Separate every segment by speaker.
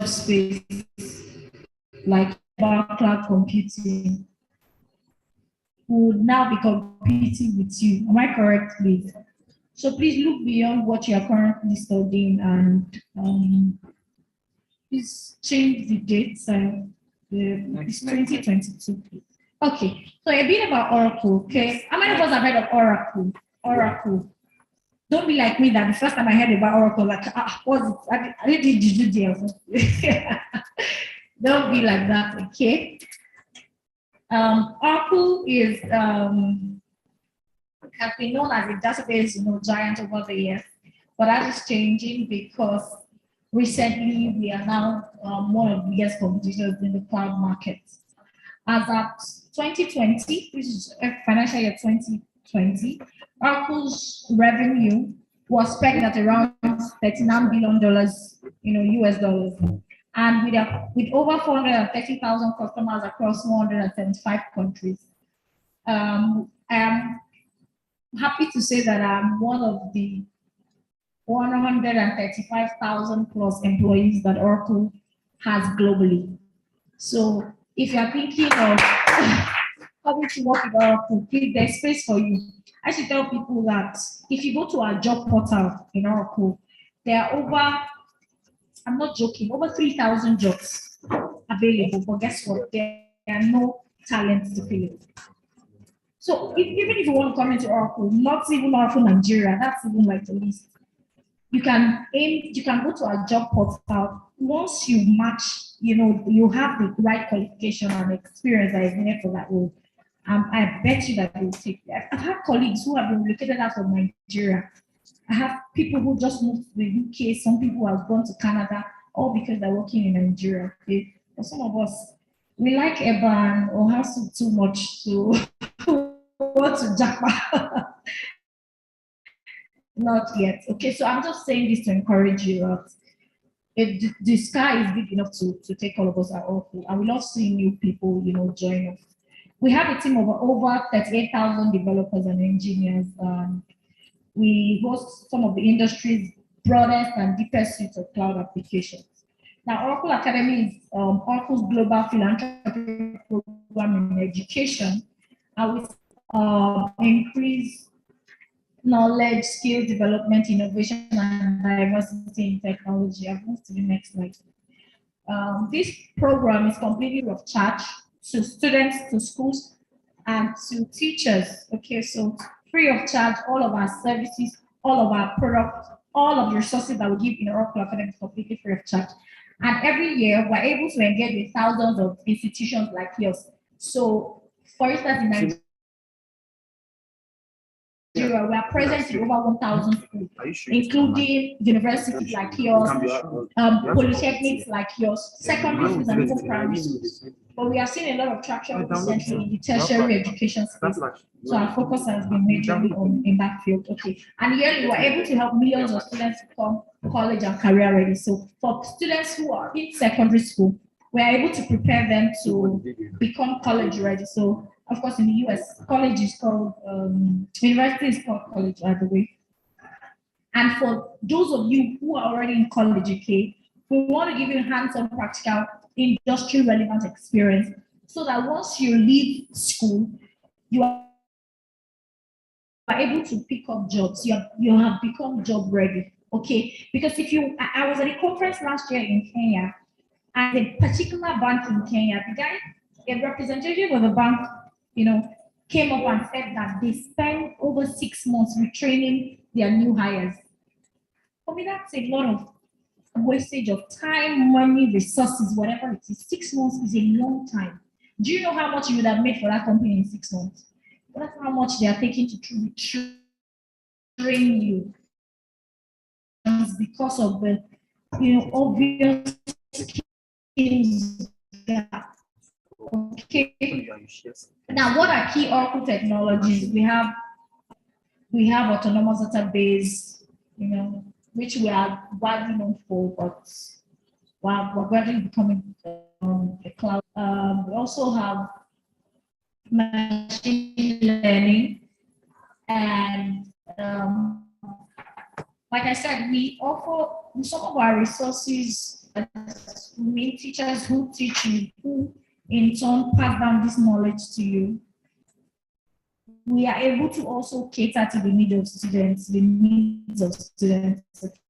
Speaker 1: space, like cloud computing, would now be competing with you. Am I correct, please? So please look beyond what you are currently studying and please change the dates. It's 2022. Okay, so a bit about Oracle. Okay, how many of us have heard of Oracle? Oracle. Don't be like me that the first time I heard about Oracle, like, what's it? I didn't do deal. Don't be like that, okay? Oracle is has been known as a database, giant over the years, but that is changing because recently we are now one of the biggest competitors in the cloud market. As at 2020, which is financial year 2020, Oracle's revenue was pegged at around $39 billion, US dollars. And with over 430,000 customers across 175 countries. I'm happy to say that I'm one of the 135,000 plus employees that Oracle has globally. So if you're thinking of coming to work with Oracle, please, there's space for you. I should tell people that if you go to our job portal in Oracle, there are over, I'm not joking, over 3,000 jobs available, but guess what? There are no talents to fill it. So even if you want to come into Oracle, not even Oracle Nigeria, that's even like the least. You can go to our job portal. Once you match, you have the right qualification and experience that is needed for that role. I bet you that they will take that. I've had colleagues who have been relocated out of Nigeria. I have people who just moved to the UK, some people have gone to Canada, all because they're working in Nigeria. Okay? For some of us, we like Eban or hustle too much to go to Japan. Not yet. Okay, so I'm just saying this to encourage you that if the sky is big enough to take all of us at Oracle, and we love seeing new people, join us. We have a team of over 38,000 developers and engineers. We host some of the industry's broadest and deepest suite of cloud applications. Now, Oracle Academy is Oracle's global philanthropy program in education, and we increase knowledge, skill development, innovation, and diversity in technology. I've moved to the next slide. This program is completely free of charge to students, to schools, and to teachers. Okay, so free of charge, all of our services, all of our products, all of the resources that we give in Oracle Academy is completely free of charge. And every year, we're able to engage with thousands of institutions like yours. So, for instance, in Nigeria, we are present in over 1,000 schools, including universities like yours, polytechnics like yours, secondary schools, and even primary schools. But we have seen a lot of traction recently in the tertiary education space. So our focus has been majorly in that field. Okay. And yearly, we're able to help millions of students become college and career ready. So for students who are in secondary school, we're able to prepare them to become college ready. So of course, in the US, college is called, university is called college, by the way. And for those of you who are already in college, okay, we want to give you hands-on practical, industry-relevant experience so that once you leave school, you are able to pick up jobs. You have become job ready, okay? Because I was at a conference last year in Kenya, and a particular bank in Kenya, a representative of the bank, came up and said that they spend over 6 months retraining their new hires. For me, that's a lot of wastage of time, money, resources, whatever it is. 6 months is a long time. Do you know how much you would have made for that company in 6 months? Well, that's how much they are taking to train you. It's because of the, obvious skills gap. Okay. Now, what are key Oracle technologies? We have autonomous database, which we are widely known for, but we're gradually becoming a cloud. We also have machine learning, and like I said, we offer some of our resources we mean teachers who teach you, who in turn pass down this knowledge to you. We are able to also cater to the needs of students,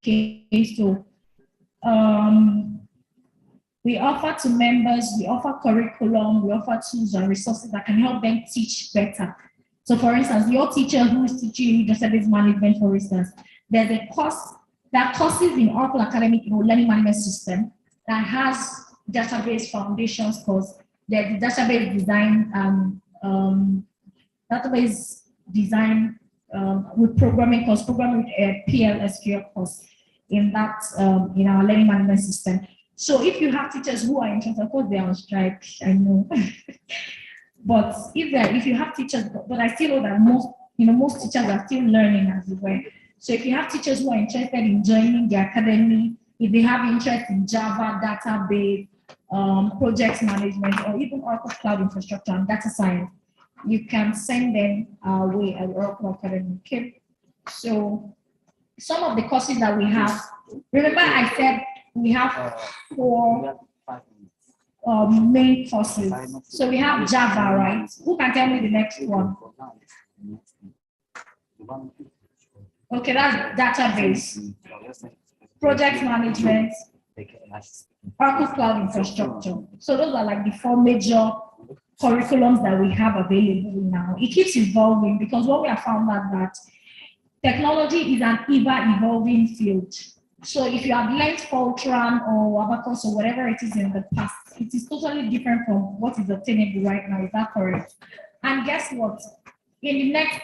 Speaker 1: Okay, so we offer to members, we offer curriculum, we offer tools and resources that can help them teach better. So for instance, your teacher who is teaching you database management, for instance, there's a course, that courses in Oracle Academic Learning Management System that has database foundations course. There's the database design database design with programming course, programming with a PLSQL course in that in our learning management system. So if you have teachers who are interested, of course they are on strike, I know. But if you have teachers, but I still know that most teachers are still learning as well. So if you have teachers who are interested in joining the academy, if they have interest in Java, database, project management, or even Oracle Cloud Infrastructure and data science, you can send them our way at Oracle Academy. Okay. So some of the courses that we have, remember I said we have 4 main courses. So we have Java, right? Who can tell me the next one? Okay, that's database, project management, Oracle Cloud Infrastructure. So those are like the 4 major curriculums that we have available now. It keeps evolving because what we have found out that technology is an ever-evolving field. So if you have learned Fortran or Abacus or whatever it is in the past, it is totally different from what is obtainable right now. Is that correct? And guess what? In the next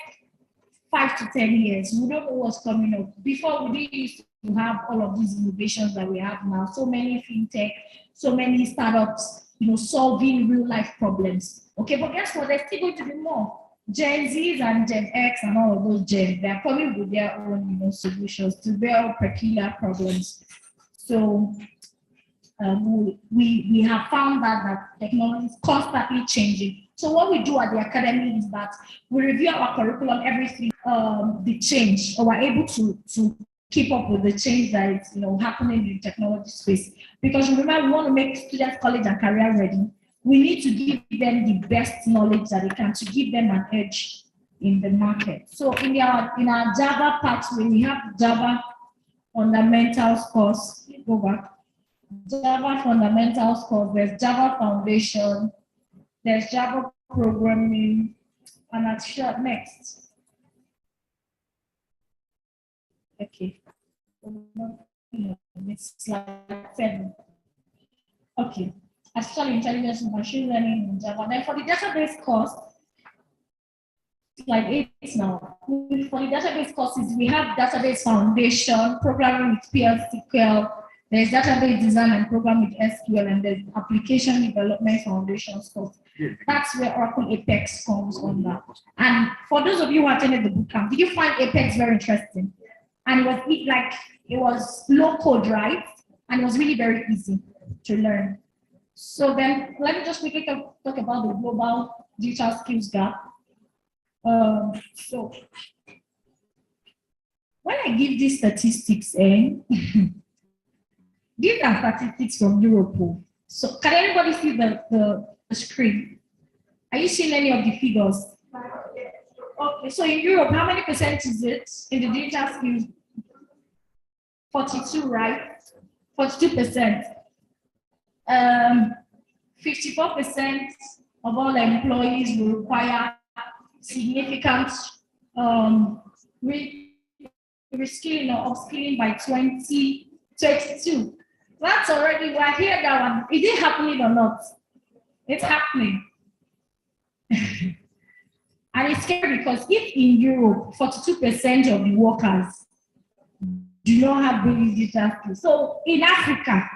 Speaker 1: 5 to 10 years, we don't know what's coming up. Before, we didn't used to have all of these innovations that we have now. So many fintech, so many startups, solving real life problems. Okay, but guess what? There's still going to be more. Gen Zs and Gen X and all of those gens, they're coming with their own solutions to their peculiar problems. So we have found that technology is constantly changing. So what we do at the academy is that we review our curriculum every 3 the change, or we're able to keep up with the change that is happening in the technology space. Because remember, we want to make students college and career ready. We need to give them the best knowledge that they can to give them an edge in the market. So in our Java pathway, we have Java fundamentals course. Go back. Java fundamentals course. There's Java foundation. There's Java programming. And that's short next. Okay. It's slide 7. Okay. Artificial intelligence and machine learning in Java. Then for the database course, like 8 now. For the database courses, we have database foundation, programming with PL/SQL. There's database design and programming with SQL, and there's application development foundations course. That's where Oracle Apex comes under. And for those of you who attended the bootcamp, did you find Apex very interesting? And it was low code, right? And it was really very easy to learn. So then let me just quickly talk about the global digital skills gap. So when I give these statistics, these are statistics from Europe. So can anybody see the screen? Are you seeing any of the figures? Okay, so in Europe, how many percent is it in the digital skills? 42, right? 42%. 54% of all employees will require significant reskilling or upskilling by 2022. That's already, we're here that one. Is it happening or not? It's happening. And it's scary because if in Europe, 42% of the workers do not have basic digital skills. So in Africa,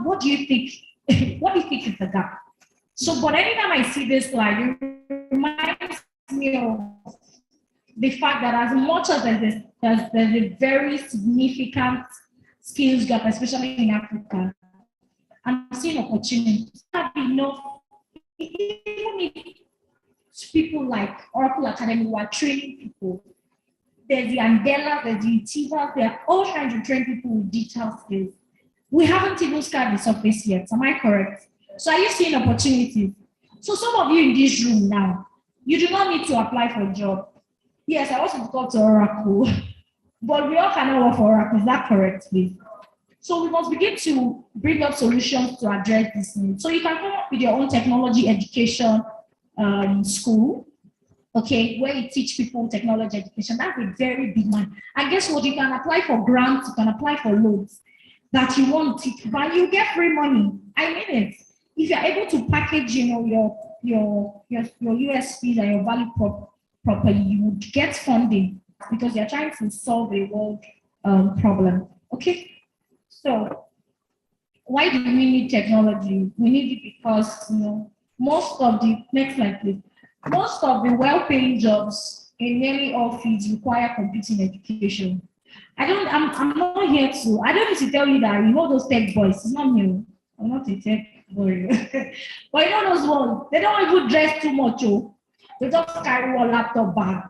Speaker 1: what do you think? What do you think is the gap? So, but anytime I see this slide, it reminds me of the fact that as much as there's a very significant skills gap, especially in Africa, I'm seeing opportunities. Even if people like Oracle Academy who are training people, there's the Andela, there's the Utiva, they're all trying to train people with digital skills. We haven't even scratched the surface yet. Am I correct? So are you seeing opportunities? So some of you in this room now, you do not need to apply for a job. Yes, I also talk to Oracle, but we all cannot work for Oracle. Is that correct, please? So we must begin to bring up solutions to address this need. So you can come up with your own technology education school, okay, where you teach people technology education. That's a very big one. And guess what? You can apply for grants, you can apply for loans that you want to, but you get free money. I mean it. If you're able to package, your USPs and your value properly, you would get funding because you're trying to solve a world problem. Okay. So why do we need technology? We need it because most of the next slide, please. Most of the well-paying jobs in nearly all fields require computing education. I'm not here to, I don't need to tell you that those tech boys, it's not me. I'm not a tech boy. But those ones, they don't even dress too much. Oh. They just carry one laptop bag.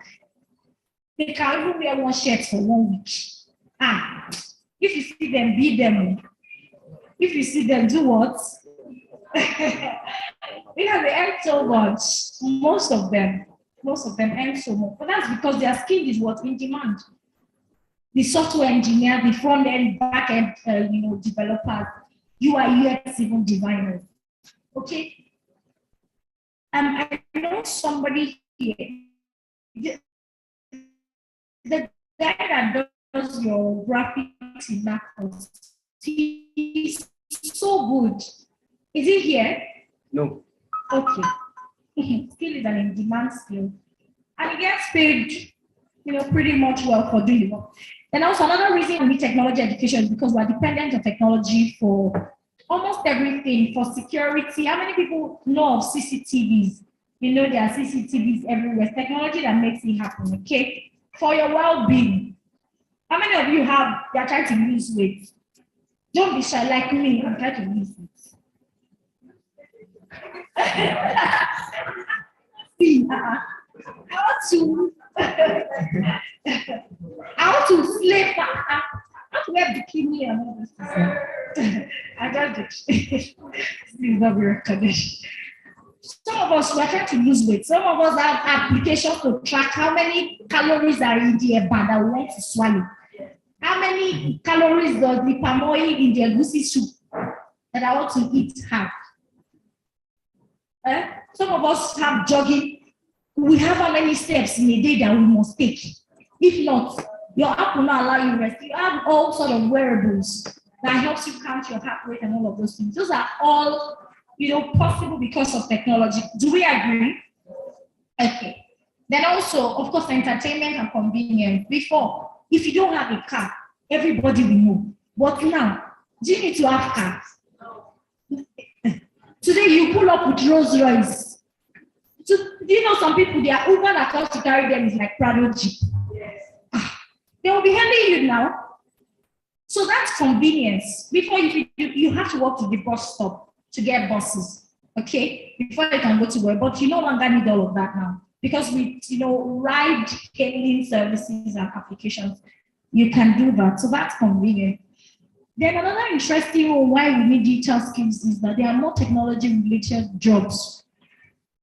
Speaker 1: They can even wear one shirt for 1 week. If you see them, beat them. If you see them, do what? They earn so much. Most of them earn so much. But that's because their skill is what's in demand. The software engineer, the front end, back end, developers, UI, UX, even designers. Okay. I know somebody here. The guy that does your graphics in NACOS, he's so good. Is he here?
Speaker 2: No.
Speaker 1: Okay. Skill is an in-demand skill. And he gets paid, pretty much well for doing it. And also another reason we need technology education is because we're dependent on technology for almost everything, for security. How many people know of CCTVs? There are CCTVs everywhere. It's technology that makes it happen, okay? For your well-being. How many of you you're trying to lose weight? Don't be shy like me, I'm trying to lose weight. See, I want to sleep. I want to wear bikini and all this. I don't do this is not very recognition. Some of us were trying to lose weight. Some of us have applications to track how many calories are in the eba that we want to swallow. How many calories does the palm oil in the egusi soup that I want to eat have? Some of us have jogging. We have how many steps in a day that we must take. If not, your app will not allow you rest. You have all sort of wearables that helps you count your heart rate and all of those things. Those are all possible because of technology. Do we agree? Okay. Then also, of course, entertainment and convenience. Before, if you don't have a car, everybody will know. But now, do you need to have cars? Today, you pull up with Rolls Royce. So, do you know some people, their Uber that comes to carry them is like Prado Jeep? Yes. They will be handing you now. So that's convenience. Before you have to walk to the bus stop to get buses, okay? Before you can go to work, but you no longer need all of that now because with ride-hailing services and applications, you can do that. So that's convenient. Then another interesting one why we need digital skills is that there are more technology-related jobs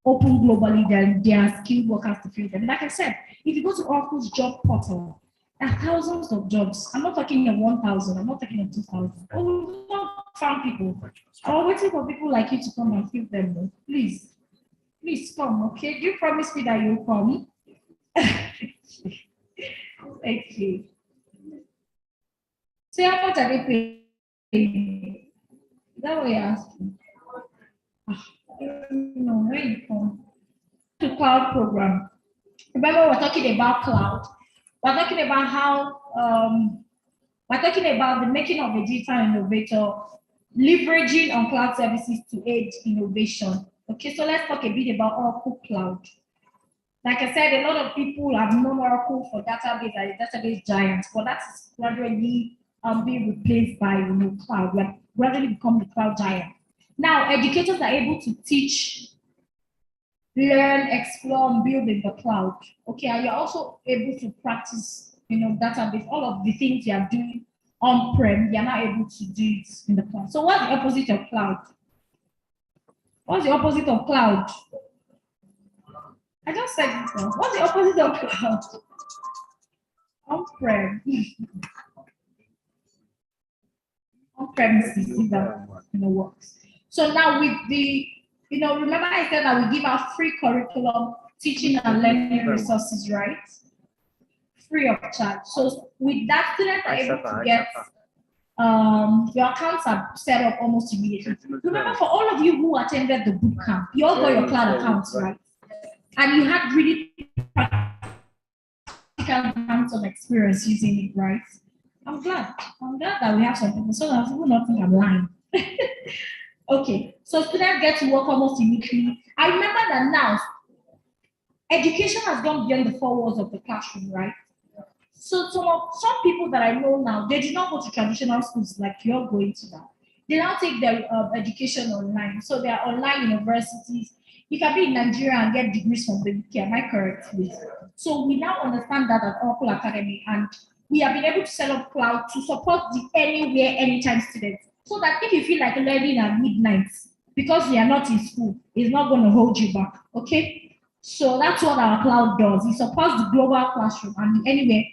Speaker 1: open globally than there are skilled workers to fill them. Like I said, if you go to Oracle's job portal, there are thousands of jobs. I'm not talking of 1,000. I'm not talking of 2,000. Oh, we've not found people. I'm waiting for people like you to come and fill them. Though. Please come. Okay? Do you promise me that you'll come? Okay. So how much are they paying? Is that what you're asking? No, where you come? The cloud program. Remember, we're talking about cloud. We're talking about how we're talking about the making of a digital innovator, leveraging on cloud services to aid innovation. Okay, so let's talk a bit about Oracle Cloud. Like I said, a lot of people have known Oracle for database as a database giant, but that's gradually being replaced by cloud, like gradually become the cloud giant. Now, educators are able to teach, learn, explore, and build in the cloud. Okay, and you're also able to practice, database, all of the things you are doing on-prem, they are not able to do it in the cloud. So what's the opposite of cloud? What's the opposite of cloud? I just said it. What's the opposite of cloud? On-prem. On-premises is that works. So now with the, remember I said that we give out free curriculum, teaching and learning resources, right? Free of charge. So with that, students are able to get your accounts are set up almost immediately. Remember, for all of you who attended the boot camp, you all got your cloud accounts, right? And you had really practical hands-on experience using it, right? I'm glad that we have some people, so that people not think I'm lying. Okay, so students get to work almost immediately. I remember that now, education has gone beyond the four walls of the classroom, right? So some people that I know now, they do not go to traditional schools like you're going to now. They now take their education online. So there are online universities. You can be in Nigeria and get degrees from the UK. Am I correct? So we now understand that at Oracle Academy, and we have been able to set up cloud to support the anywhere, anytime students. So that if you feel like learning at midnight because you are not in school, it's not going to hold you back. Okay? So that's what our cloud does. It supports the global classroom and the anywhere,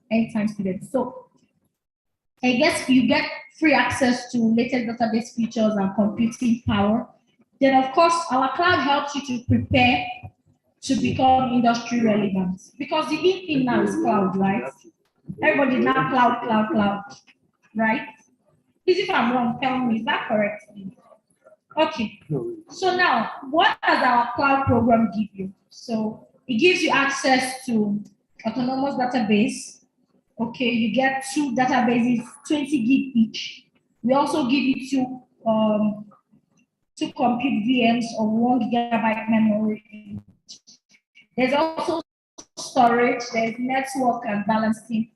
Speaker 1: anytime students. So I guess you get free access to latest database features and computing power. Then of course, our cloud helps you to prepare to become industry relevant. Because the big thing now is cloud, right? Everybody now cloud, right? Please, if I'm wrong, tell me, is that correct? Okay. So now, what does our cloud program give you? So it gives you access to autonomous database. Okay, you get 2 databases, 20 gig each. We also give you two compute VMs of 1 gigabyte memory. There's also storage, there's network and balancing,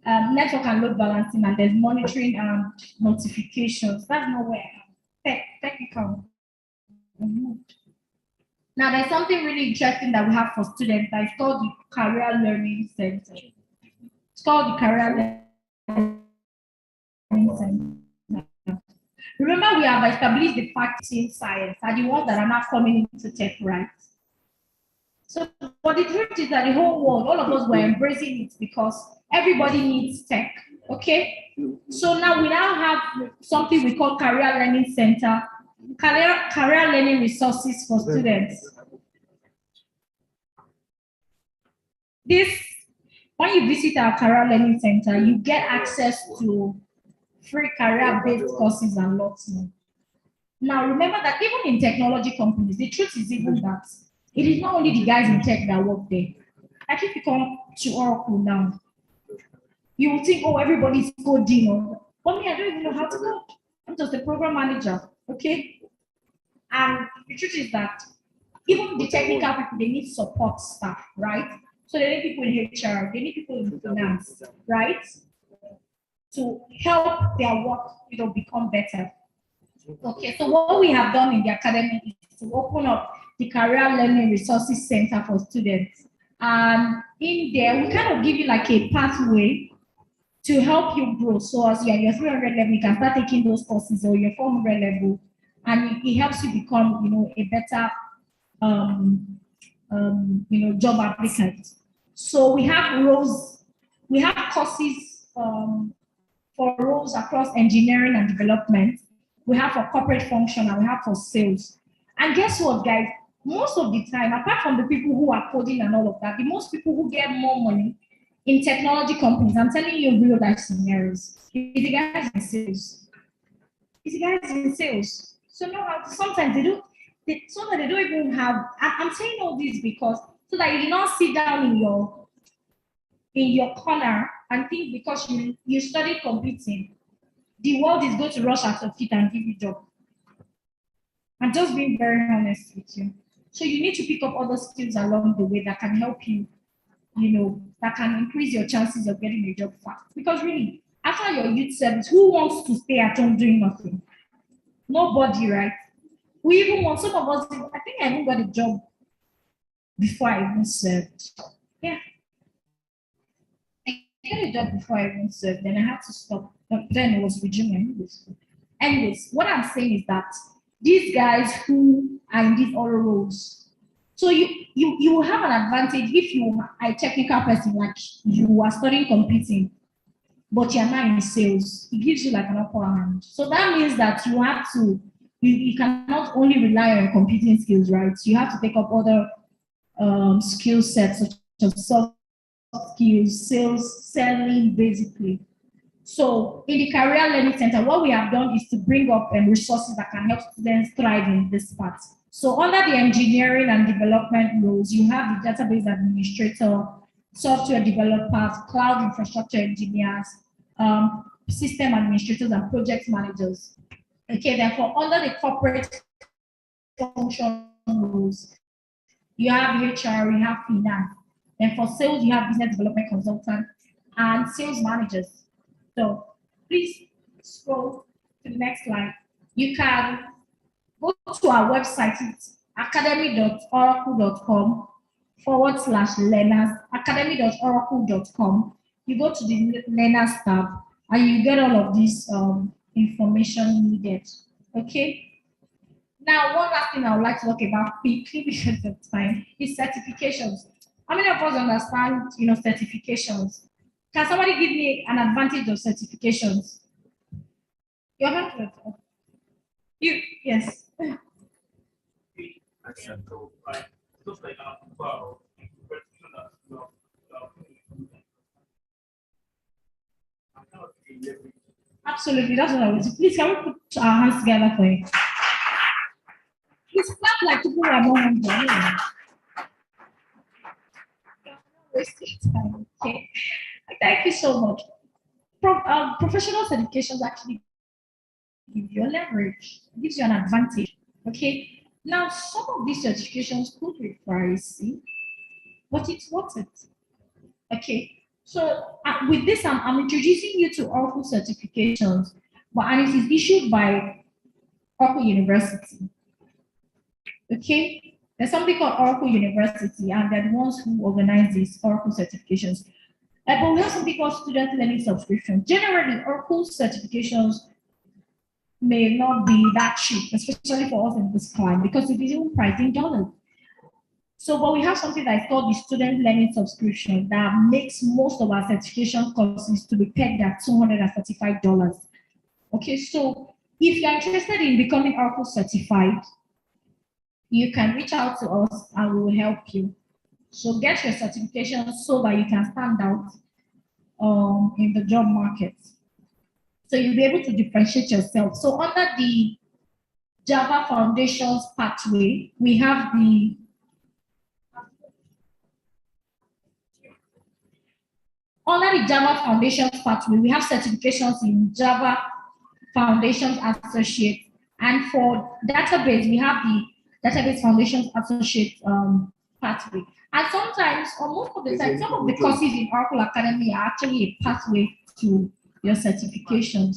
Speaker 1: network and load balancing, and there's monitoring and notifications. That's nowhere technical. Now, there's something really interesting that we have for students that is called the Career Learning Center. It's called the Career Learning Center. Remember, we have established the faculty in science are the ones that are not coming into tech, right? So, but the truth is that the whole world, all of us were embracing it because everybody needs tech, okay? So now we now have something we call Career Learning Center, career learning resources for students. When you visit our Career Learning Center, you get access to free career-based courses and lots more. Now, remember that even in technology companies, the truth is even that it is not only the guys in tech that work there. Like if you come to Oracle now, you will think, oh, everybody's coding. But me, I don't even know how to code. I'm just a program manager, okay? And the truth is that even the technical people, they need support staff, right? So they need people in HR, they need people in finance, right? To help their work, become better. Okay, so what we have done in the academy is to open up the Career Learning Resources Center for students. And in there, we kind of give you like a pathway to help you grow. So as you're at your 300 level, you can start taking those courses, or your 400 level, and it helps you become, a better, job applicant. So we have roles, we have courses for roles across engineering and development. We have for corporate function, and we have for sales. And guess what, guys? Most of the time, apart from the people who are coding and all of that, the most people who get more money in technology companies, I'm telling you real life scenarios, is the guys in sales. It's the guys in sales. So now sometimes they don't even have, I'm saying all this because so that you do not sit down in your corner and think because you studied computing, the world is going to rush at your feet and give you a job. I'm just being very honest with you. So you need to pick up other skills along the way that can help you, that can increase your chances of getting a job fast. Because really, after your youth service, who wants to stay at home doing nothing? Nobody, right? We even want, some of us, I think I even got a job before I even served. Yeah. I got a job before I even served, then I had to stop Then it was Virginia. Anyways, what I'm saying is that these guys who are in these other roles, so you will have an advantage if you are a technical person, like you are studying computing, but you're not in sales. It gives you like an upper hand. So that means that you have to, you cannot only rely on computing skills, right? You have to take up other skill sets such as soft skills, sales, selling, basically. So in the Career Learning Center, what we have done is to bring up resources that can help students thrive in this part. So under the engineering and development roles, you have the database administrator, software developers, cloud infrastructure engineers, system administrators, and project managers. Okay, therefore, under the corporate function roles, you have HR, you have finance. And for sales, you have business development consultants and sales managers. So please scroll to the next slide. You can go to our website, it's academy.oracle.com/learners, academy.oracle.com. You go to the learners tab and you get all of this information needed. Okay. Now, one last thing I would like to talk about quickly because of time is certifications. How many of us understand, certifications? Can somebody give me an advantage of certifications? Your hand. You, yes. Absolutely, that's what I was. Please, can we put our hands together for it? Please clap like people are more hungry. Okay. Thank you so much. Professional certifications actually give you a leverage, gives you an advantage. Okay. Now, some of these certifications could be pricey, but it's worth it. Okay. So with this, I'm introducing you to Oracle certifications, and it is issued by Oracle University. Okay. There's something called Oracle University, and they're the ones who organize these Oracle certifications. But we have something called student learning subscription. Generally, Oracle certifications may not be that cheap, especially for us in this climate, because it is even priced in dollars. So, but we have something that is called the student learning subscription that makes most of our certification courses to be pegged at $235. Okay, so if you're interested in becoming Oracle certified, you can reach out to us and we will help you. So get your certification so that you can stand out in the job market. So you'll be able to differentiate yourself. So under the Java Foundations pathway, we have the Java Foundations pathway, we have certifications in Java Foundations Associate. And for database, we have the Database Foundations Associate pathway. And sometimes, or most of the time, some of the courses in Oracle Academy are actually a pathway to your certifications.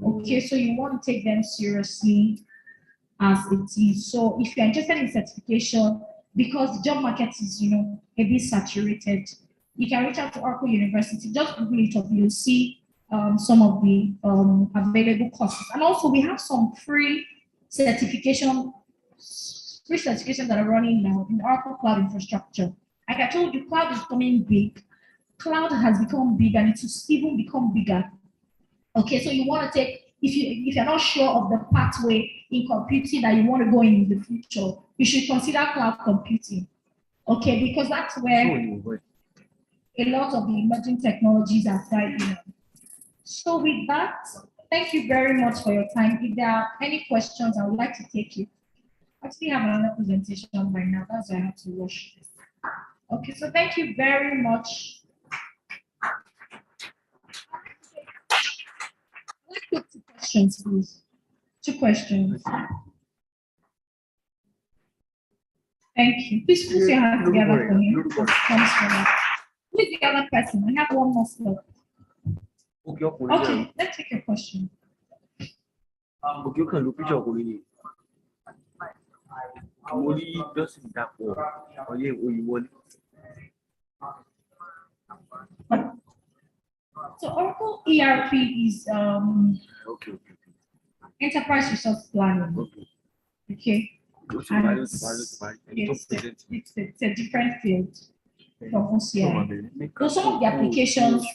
Speaker 1: Okay, so you want to take them seriously as it is. So if you're interested in certification, because the job market is, a bit saturated, you can reach out to Oracle University. Just Google it up, you'll see some of the available courses. And also we have some free certifications that are running now in Oracle Cloud Infrastructure. Like I told you, cloud is becoming big. Cloud has become big and it will even become bigger. Okay, so you want to take, if you're not sure of the pathway in computing that you want to go in the future, you should consider cloud computing. Okay, because that's where a lot of the emerging technologies are thriving. So with that, thank you very much for your time. If there are any questions, I would like to take it. I actually have another presentation by now, that's why I have to rush this. Okay, so thank you very much. Let's take 2 questions, please. 2 questions. Thank you. Please put your hands together for me. Who's the other person? I have one more slot. Okay, let's take your question. So Oracle ERP is
Speaker 2: Okay.
Speaker 1: enterprise resource planning.
Speaker 2: Okay.
Speaker 1: Okay. And it's a different field from OCI. So some of the applications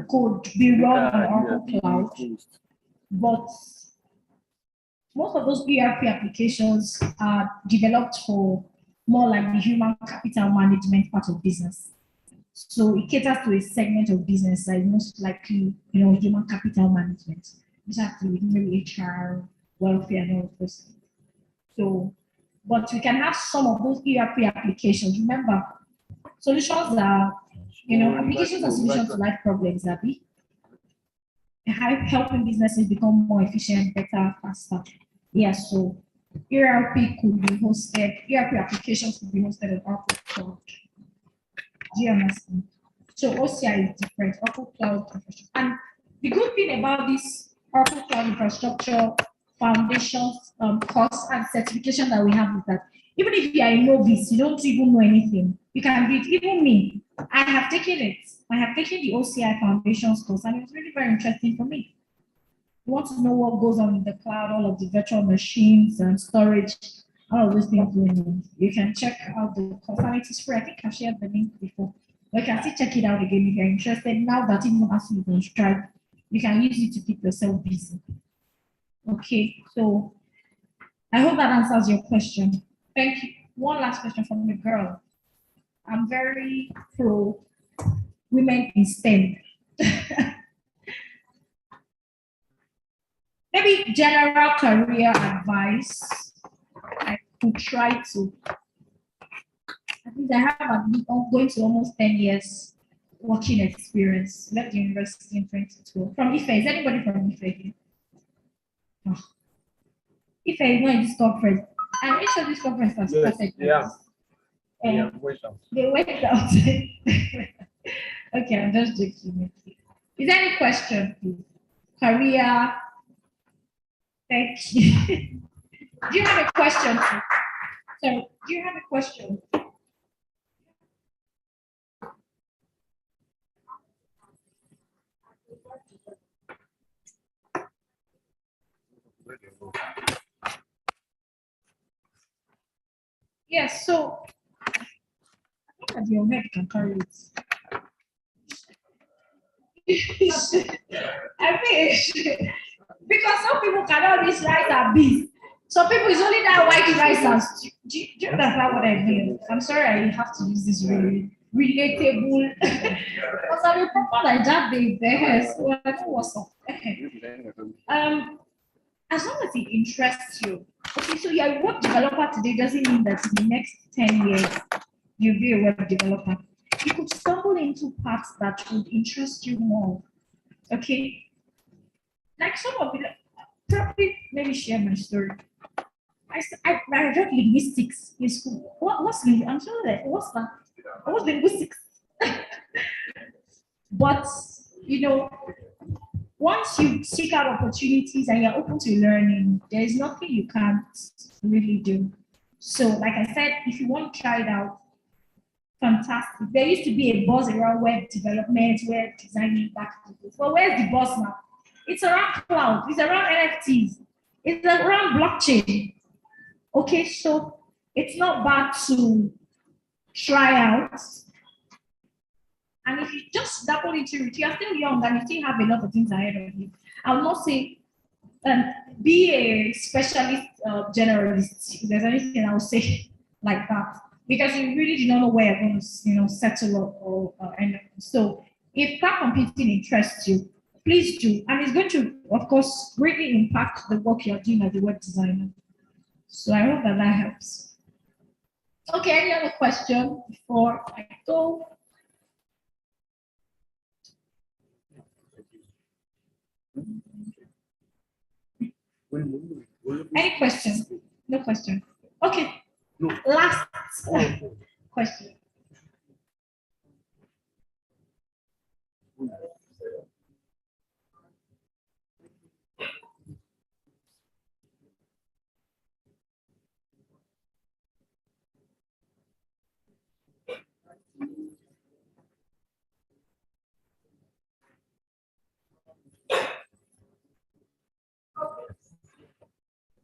Speaker 1: could be run on Oracle Cloud, but most of those ERP applications are developed for more like the human capital management part of business. So it caters to a segment of business that is most likely, human capital management, which has to do with maybe HR, welfare, and all of those. So, but we can have some of those ERP applications. Remember, solutions are, applications and solutions to life problems, Abby, helping businesses become more efficient, better, faster. Yeah, so ERP could be hosted, ERP applications could be hosted on Oracle Cloud. Do you understand? So OCI is different, Oracle Cloud Infrastructure. And the good thing about this Oracle Cloud Infrastructure foundations course and certification that we have is that even if you are a novice, you don't even know anything, you can read. Even me, I have taken it. I have taken the OCI Foundations course, and it was really very interesting for me. You want to know what goes on in the cloud, all of the virtual machines and storage, all of those things going on. You can check out the course, and it is free. I think I shared the link before. But you can still check it out again if you're interested. Now that even as you can strive, you can use it to keep yourself busy. Okay, so I hope that answers your question. Thank you. One last question from the girl. I'm very pro women in STEM. Maybe general career advice. I could try to. I think I have going to almost 10 years working experience. Left the university in 2012. From Ife, is anybody from Ife here? Oh. Ife is not in this conference. I'm sure this conference has started.
Speaker 2: Yeah.
Speaker 1: They went out. Okay, I'm just joking. Is there any question, please? Career. Thank you. Do you have a question? So, do you have a question? Yes, so I think that your head can carry it. I think because some people cannot reach rice and beans. Some people is only that white rice and stew. Do you understand what I mean? I'm sorry I have to use this really relatable. Because I'm a proper like that day there. So I know what's up. As long as it interests you. Okay, so you're a web developer today doesn't mean that in the next 10 years you'll be a web developer. You could stumble into paths that would interest you more. Okay. Like some of the probably let me share my story. I read linguistics in school. What's linguistics? I'm sure that what's that? What's linguistics? But once you seek out opportunities and you're open to learning, there is nothing you can't really do. So, like I said, if you want to try it out, fantastic. There used to be a buzz around web development, web designing back to this. But where's the buzz now? It's around cloud, it's around NFTs, it's around blockchain. Okay, so it's not bad to try out. And if you just dabble into it, you're still young and you still have a lot of things ahead of you. I will not say be a specialist generalist. If there's anything I will say like that, because you really do not know where you're going to, settle or end up. So if cloud computing interests you, please do, and it's going to, of course, greatly impact the work you're doing as a web designer. So I hope that helps. Okay, any other question before I go? Any question? No question. Okay. No. Last question.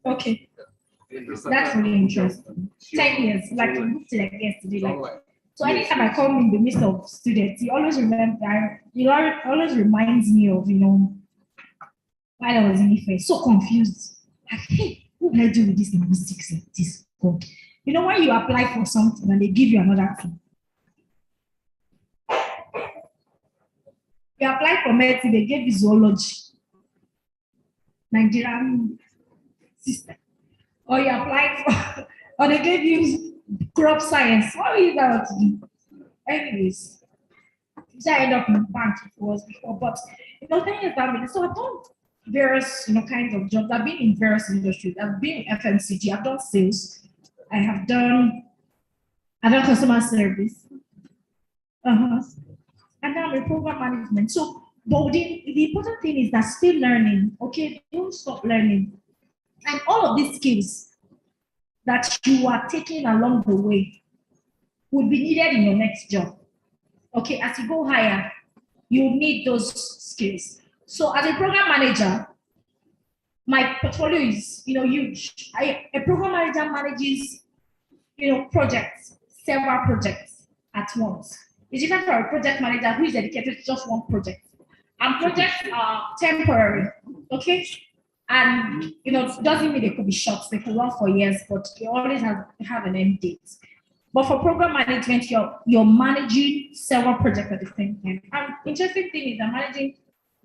Speaker 1: Okay. That's really interesting. 10 years, like yesterday. So anytime I come in the midst of students, he always always reminds me of, while I was in Ife, so confused. Like, hey, what do I do with this linguistics like this? God. When you apply for something and they give you another thing. You apply for medicine, they gave you zoology, Nigerian system. Or you applied for, or they gave you crop science. What are you about to do? Anyways, so I ended up in bank it was before, but thing is that so I've done various kinds of jobs. I've been in various industries. I've been in FMCG. I've done sales. I've done customer service. And now I'm in program management. So, but the important thing is that still learning. Okay, don't stop learning. And all of these skills that you are taking along the way would be needed in your next job. Okay, as you go higher, you need those skills. So as a program manager, my portfolio is huge. A program manager manages projects, several projects at once. It's different for a project manager who is dedicated to just one project. And projects are temporary, okay? And doesn't mean they could be short, they could run for years, but they always have an end date. But for program management, you're managing several projects at the same time. And interesting thing is I'm managing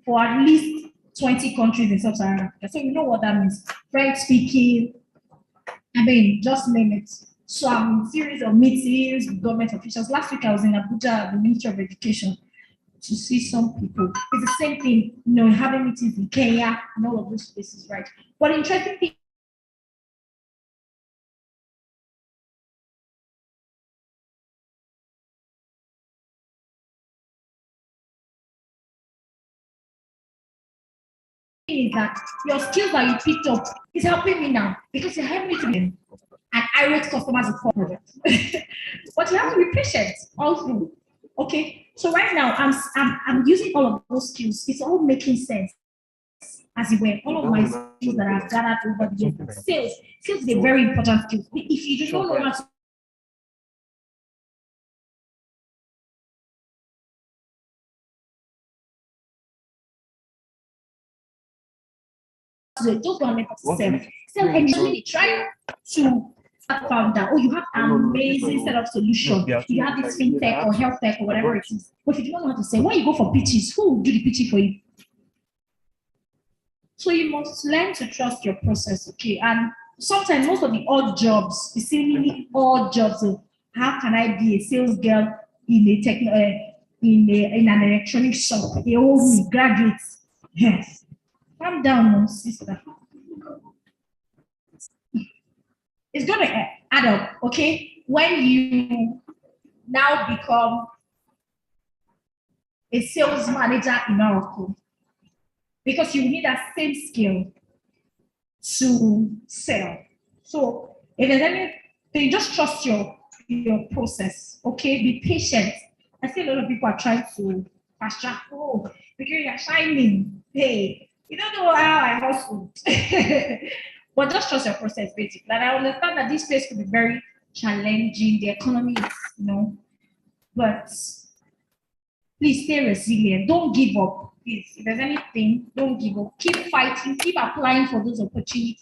Speaker 1: for at least 20 countries in Sub-Saharan Africa. So you know what that means. French speaking, just name it. So I'm in a series of meetings with government officials. Last week I was in Abuja, the Ministry of Education, to see some people. It's the same thing, having meetings in Kenya and all of those places, right? But interesting thing is that your skills that you picked up is helping me now because you're helping me to be an irate customers with product. But you have to be patient also. Okay, so right now I'm using all of those skills. It's all making sense. As it were, all of my skills that I've gathered over the years. Sales is a very important skill. If you do not know how to just go and sell. Sell and try to founder. Oh, you have an amazing set of solution. You have this fintech or health tech or whatever it is. But if you don't know how to say, when you go for pitches, who will do the pitching for you? So you must learn to trust your process, okay? And sometimes most of the odd jobs, the seemingly odd jobs of how can I be a sales girl in a in an electronic shop? They all me graduates. Yes. Calm down, sister. It's going to add up, okay? When you now become a sales manager in Oracle, because you need that same skill to sell. So if there's anything, just trust your process, okay? Be patient. I see a lot of people are trying to fast track. Oh, because you're shining. Hey, you don't know how I hustled. But just trust your process, basically. And I understand that this place could be very challenging. The economy is, but please stay resilient. Don't give up. Please, if there's anything, don't give up. Keep fighting. Keep applying for those opportunities.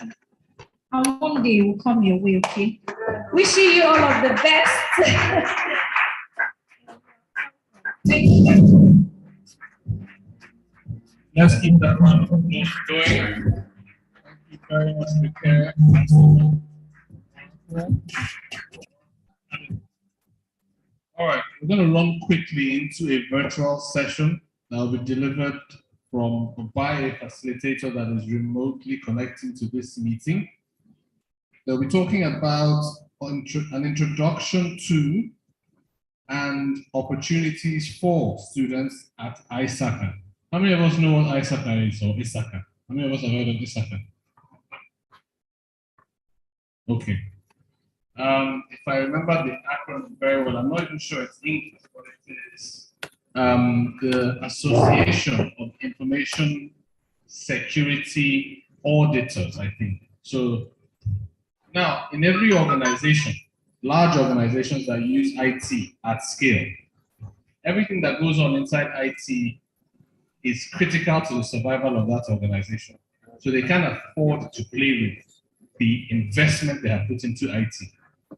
Speaker 1: And one day will come your way, okay? Wishing you all of the best. Thank you.
Speaker 2: Let's keep that one going. Thank you very much, Victoria. All right, we're going to run quickly into a virtual session that will be delivered by a facilitator that is remotely connecting to this meeting. They'll be talking about an introduction to and opportunities for students at ISACA. How many of us know what ISACA is or ISACA? How many of us have heard of ISACA? Okay. If I remember the acronym very well, I'm not even sure it's English, but it is the Association of Information Security Auditors, I think. So Now, in every organization, large organizations that use IT at scale, everything that goes on inside IT is critical to the survival of that organization. So they can't afford to play with the investment they have put into IT.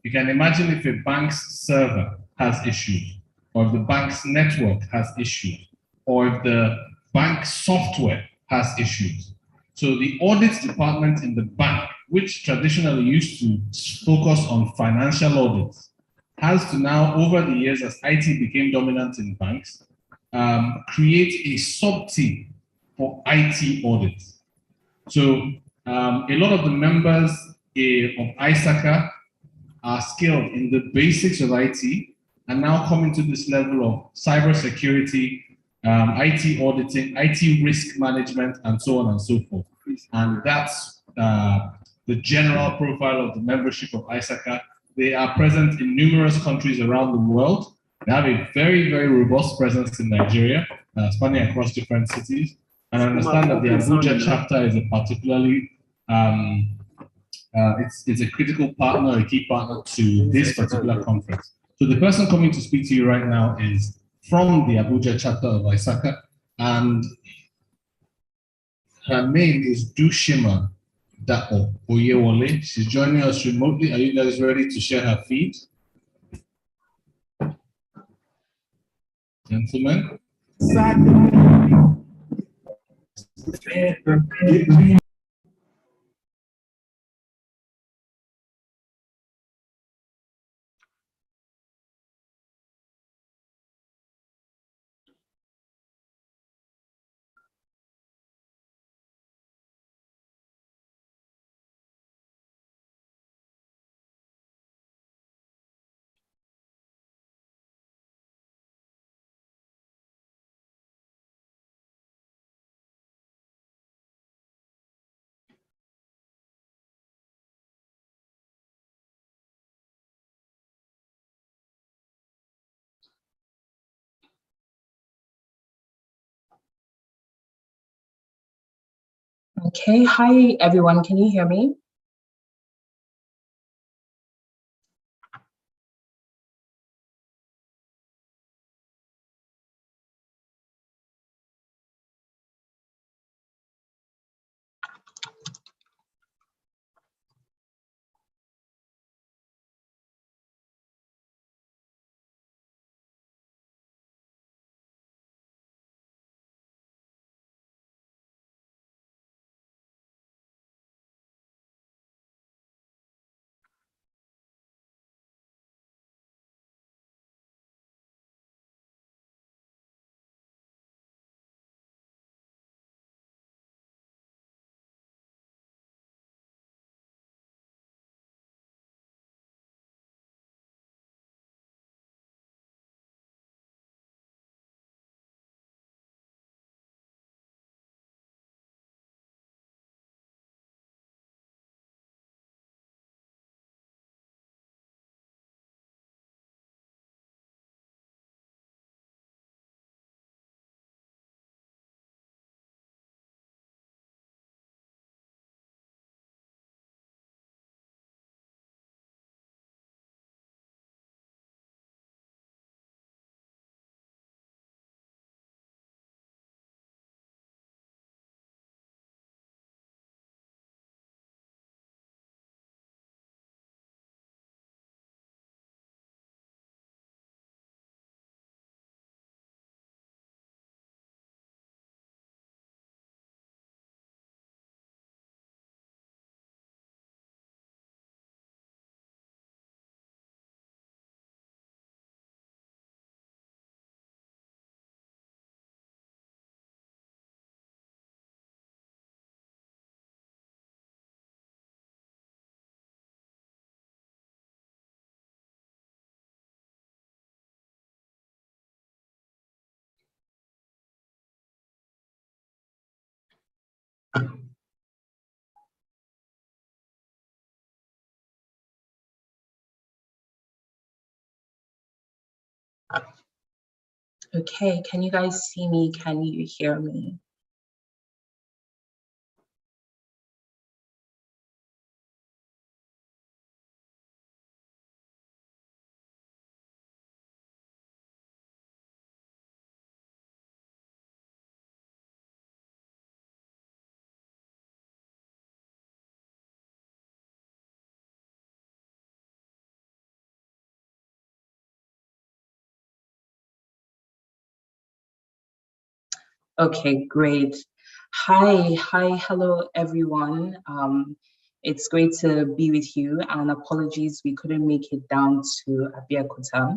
Speaker 2: You can imagine if a bank's server has issues, or if the bank's network has issues, or if the bank software has issues. So the audit department in the bank, which traditionally used to focus on financial audits, has to now, over the years, as IT became dominant in banks, create a sub-team for IT audits. So a lot of the members of ISACA are skilled in the basics of IT and now coming to this level of cybersecurity, IT auditing, IT risk management, and so on and so forth. And that's the general profile of the membership of ISACA. They are present in numerous countries around the world. They have a very, very robust presence in Nigeria, spanning across different cities. And I understand that the Abuja chapter is a particularly, it's a critical partner, a key partner to this particular conference. So the person coming to speak to you right now is from the Abuja chapter of ISACA, and her name is Dushima Dapo Oyewole. She's joining us remotely. Are you guys ready to share her feed? Gentlemen.
Speaker 3: Okay, hi everyone, can you hear me? Okay, can you guys see me? Can you hear me? Okay, great. Hi, hello everyone. It's great to be with you, and apologies we couldn't make it down to Abeokuta.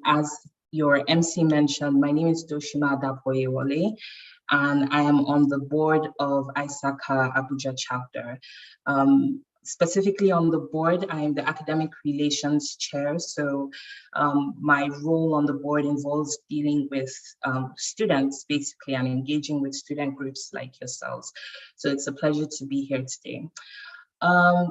Speaker 3: As your MC mentioned, my name is Doshima Adapoyewole, and I am on the board of ISACA Abuja chapter. Specifically on the board, I am the academic relations chair. So my role on the board involves dealing with students basically and engaging with student groups like yourselves. So it's a pleasure to be here today.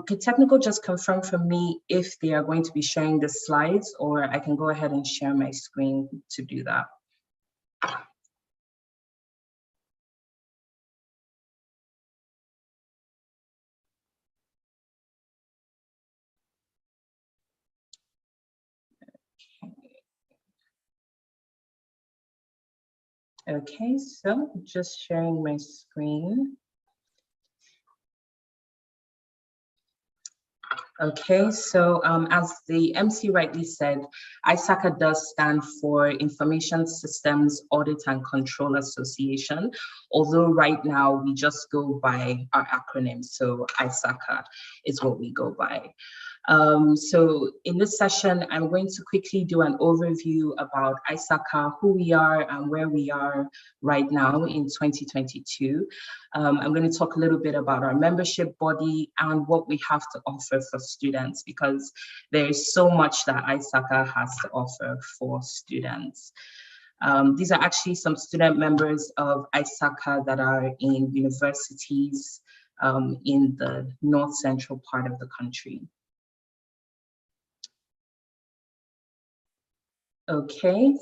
Speaker 3: Could technical just confirm for me if they are going to be sharing the slides, or I can go ahead and share my screen to do that. Okay, so just sharing my screen. Okay, so as the MC rightly said, ISACA does stand for Information Systems Audit and Control Association, although right now we just go by our acronym, so ISACA is what we go by. So in this session, I'm going to quickly do an overview about ISACA, who we are and where we are right now in 2022. I'm going to talk a little bit about our membership body and what we have to offer for students, because there is so much that ISACA has to offer for students. These are actually some student members of ISACA that are in universities in the north central part of the country. Okay,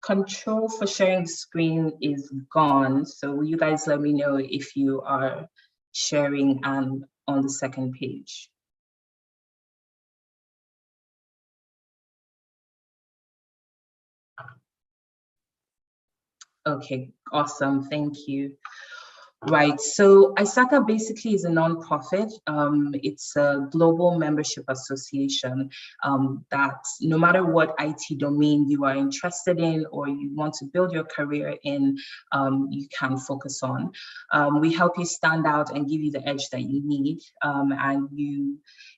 Speaker 3: control for sharing the screen is gone. So will you guys let me know if you are sharing and on the second page? Okay, awesome, thank you. Right, so ISACA basically is a nonprofit. It's a global membership association that no matter what IT domain you are interested in or you want to build your career in, you can focus on. We help you stand out and give you the edge that you need.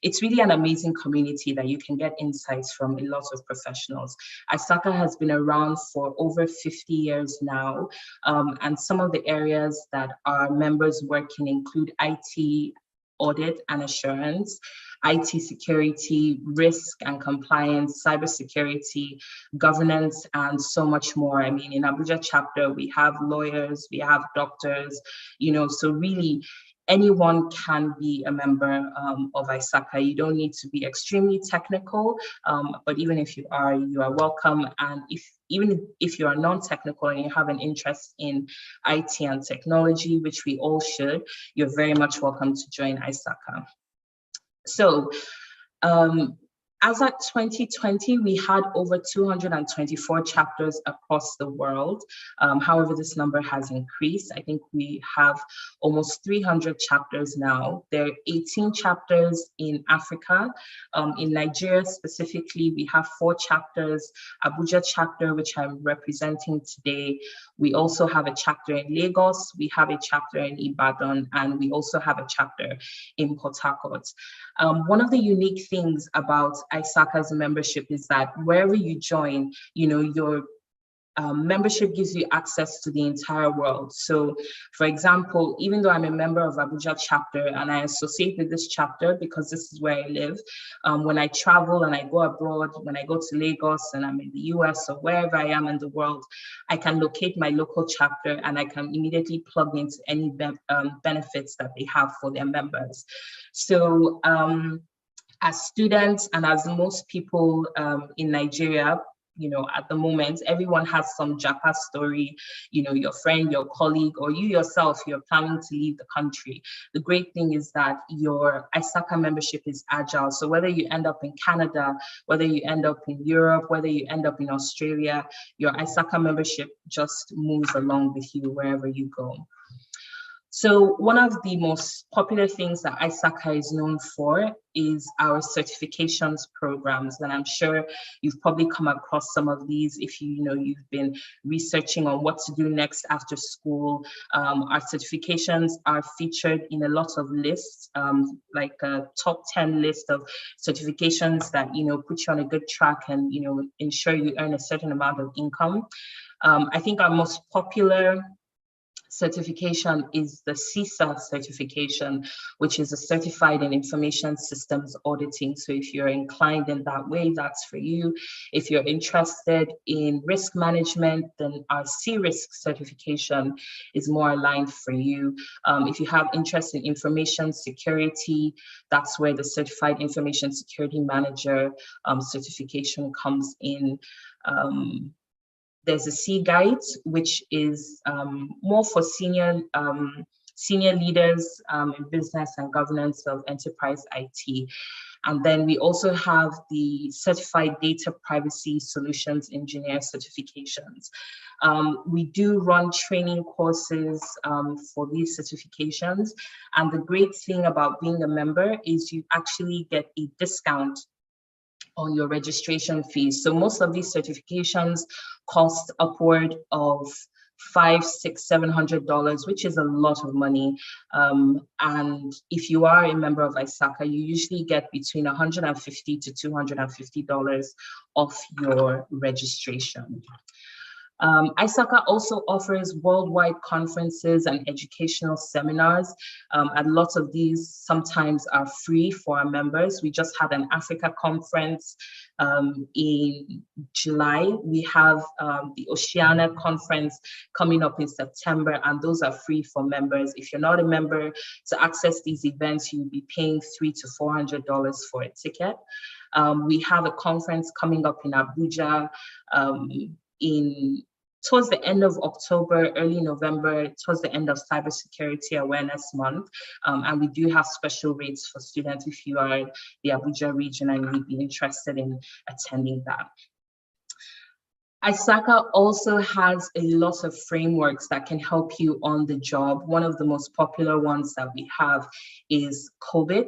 Speaker 3: It's really an amazing community that you can get insights from a lot of professionals. ISACA has been around for over 50 years now, and some of the areas that our members work in include IT, audit and assurance, IT security, risk and compliance, cybersecurity, governance, and so much more. I mean, in Abuja chapter, we have lawyers, we have doctors, so really, anyone can be a member of ISACA. You don't need to be extremely technical, but even if you are welcome. And even if you are non-technical and you have an interest in IT and technology, which we all should, you're very much welcome to join ISACA. So, as at 2020, we had over 224 chapters across the world. However, this number has increased. I think we have almost 300 chapters now. There are 18 chapters in Africa. In Nigeria specifically, we have 4 chapters, Abuja chapter, which I'm representing today. We also have a chapter in Lagos, we have a chapter in Ibadan, and we also have a chapter in Port Harcourt. One of the unique things about ISACA's membership is that wherever you join, your membership gives you access to the entire world. So, for example, even though I'm a member of Abuja chapter and I associate with this chapter because this is where I live, when I travel and I go abroad, when I go to Lagos and I'm in the US or wherever I am in the world, I can locate my local chapter and I can immediately plug into any benefits that they have for their members. So, as students and as most people in Nigeria, at the moment, everyone has some Japa story, your friend, your colleague, or you yourself, you're planning to leave the country. The great thing is that your ISACA membership is agile. So whether you end up in Canada, whether you end up in Europe, whether you end up in Australia, your ISACA membership just moves along with you wherever you go. So one of the most popular things that ISACA is known for is our certifications programs. And I'm sure you've probably come across some of these if you've been researching on what to do next after school. Our certifications are featured in a lot of lists, like a top 10 list of certifications that, put you on a good track and, ensure you earn a certain amount of income. I think our most popular certification is the CISA certification, which is a certified in information systems auditing. So if you're inclined in that way, that's for you. If you're interested in risk management, then our C-risk certification is more aligned for you. If you have interest in information security, that's where the certified information security manager certification comes in. There's a C guide, which is more for senior leaders in business and governance of enterprise IT. And then we also have the Certified Data Privacy Solutions Engineer certifications. We do run training courses for these certifications. And the great thing about being a member is you actually get a discount on your registration fees. So most of these certifications cost upward of $500, $600, $700, which is a lot of money. And if you are a member of ISACA, you usually get between $150 to $250 off your registration. ISACA also offers worldwide conferences and educational seminars, and lots of these sometimes are free for our members. We just had an Africa conference in July. We have the Oceania conference coming up in September, and those are free for members. If you're not a member, to access these events, you'll be paying $300 to $400 for a ticket. We have a conference coming up in Abuja towards the end of October, early November, towards the end of Cybersecurity Awareness Month. And we do have special rates for students if you are in the Abuja region and you'd be interested in attending that. ISACA also has a lot of frameworks that can help you on the job. One of the most popular ones that we have is COBIT.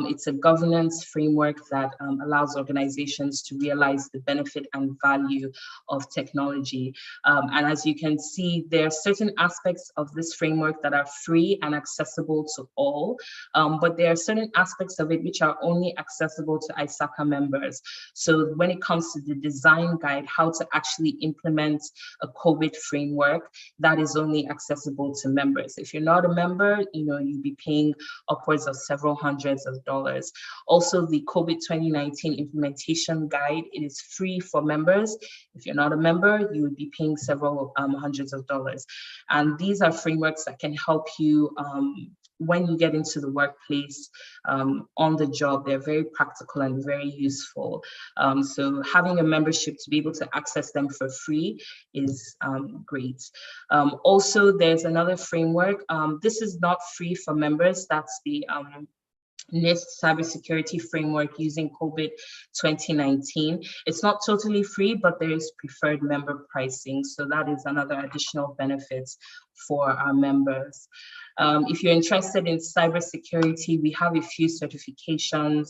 Speaker 3: It's a governance framework that allows organizations to realize the benefit and value of technology. And as you can see, there are certain aspects of this framework that are free and accessible to all, but there are certain aspects of it which are only accessible to ISACA members. So when it comes to the design guide, how to actually implement a COVID framework, that is only accessible to members. If you're not a member, you'll be paying upwards of several hundreds of dollars. Also, the COVID 2019 implementation guide, it is free for members. If you're not a member, you would be paying several hundreds of dollars. And these are frameworks that can help you when you get into the workplace, on the job. They're very practical and very useful. So having a membership to be able to access them for free is great. Also, there's another framework. This is not free for members. That's the NIST cybersecurity framework using COVID 2019. It's not totally free, but there is preferred member pricing. So that is another additional benefit for our members. If you're interested in cybersecurity, we have a few certifications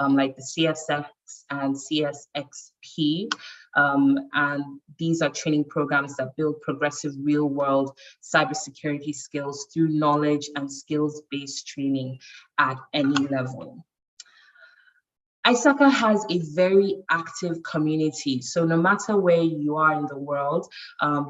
Speaker 3: like the CSX and CSXP. And these are training programs that build progressive real-world cybersecurity skills through knowledge and skills-based training at any level. ISACA has a very active community. So no matter where you are in the world,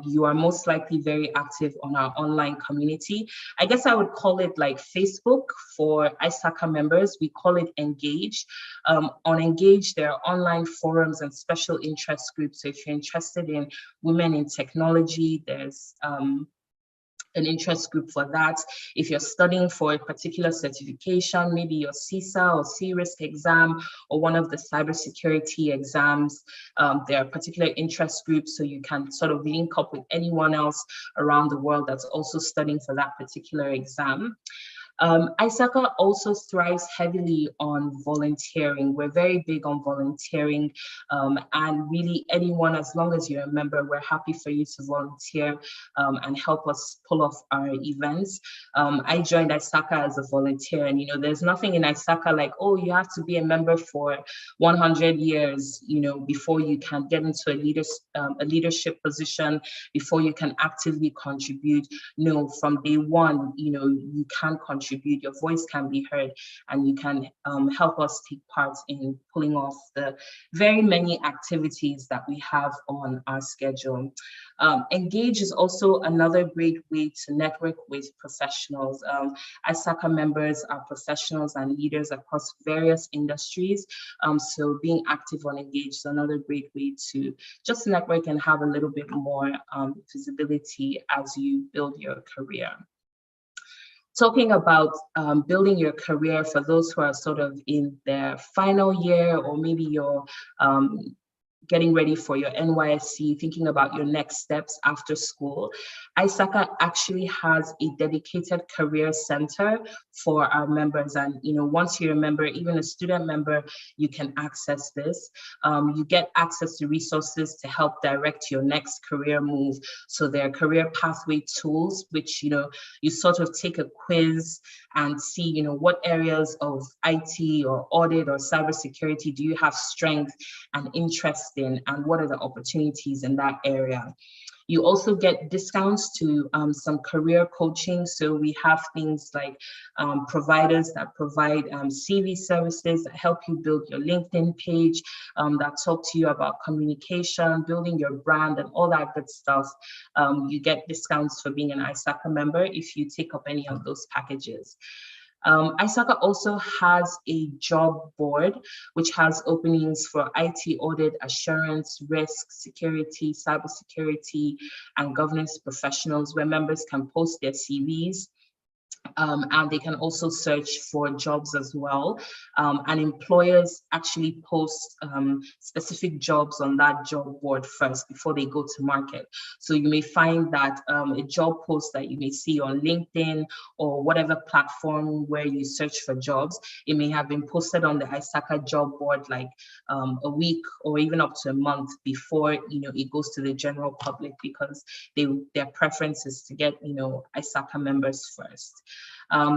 Speaker 3: you are most likely very active on our online community. I guess I would call it like Facebook for ISACA members. We call it Engage. On Engage, there are online forums and special interest groups. So if you're interested in women in technology, there's an interest group for that. If you're studying for a particular certification, maybe your CISA or C-risk exam or one of the cybersecurity exams, there are particular interest groups, so you can sort of link up with anyone else around the world that's also studying for that particular exam. ISACA also thrives heavily on volunteering. We're very big on volunteering, and really anyone, as long as you're a member, we're happy for you to volunteer and help us pull off our events. I joined ISACA as a volunteer, and there's nothing in ISACA like, oh, you have to be a member for 100 years, before you can get into a leadership position, before you can actively contribute. No, from day one, you can contribute, your voice can be heard, and you can help us take part in pulling off the very many activities that we have on our schedule. Engage is also another great way to network with professionals. ISACA members are professionals and leaders across various industries. So being active on Engage is another great way to just network and have a little bit more visibility as you build your career. Talking about building your career for those who are sort of in their final year, or maybe you're getting ready for your NYSC, thinking about your next steps after school, ISACA actually has a dedicated career center for our members. And once you're a member, even a student member, you can access this. You get access to resources to help direct your next career move. So there are career pathway tools, which you sort of take a quiz and see what areas of IT or audit or cybersecurity do you have strength and interest in, and what are the opportunities in that area. You also get discounts to some career coaching. So we have things like providers that provide CV services that help you build your LinkedIn page, that talk to you about communication, building your brand, and all that good stuff. You get discounts for being an ISACA member if you take up any of those packages. ISACA also has a job board, which has openings for IT audit, assurance, risk, security, cybersecurity, and governance professionals, where members can post their CVs. And they can also search for jobs as well. And employers actually post specific jobs on that job board first before they go to market. So you may find that a job post that you may see on LinkedIn or whatever platform where you search for jobs, it may have been posted on the ISACA job board like a week or even up to a month before it goes to the general public, because their preference is to get ISACA members first.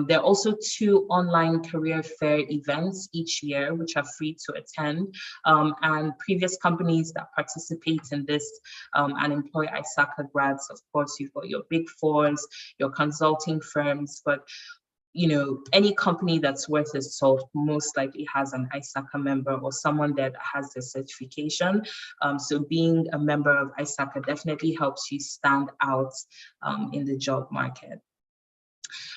Speaker 3: There are also 2 online career fair events each year, which are free to attend. And previous companies that participate in this and employ ISACA grads, of course, you've got your big fours, your consulting firms, but any company that's worth its salt most likely has an ISACA member or someone that has the certification. So being a member of ISACA definitely helps you stand out in the job market.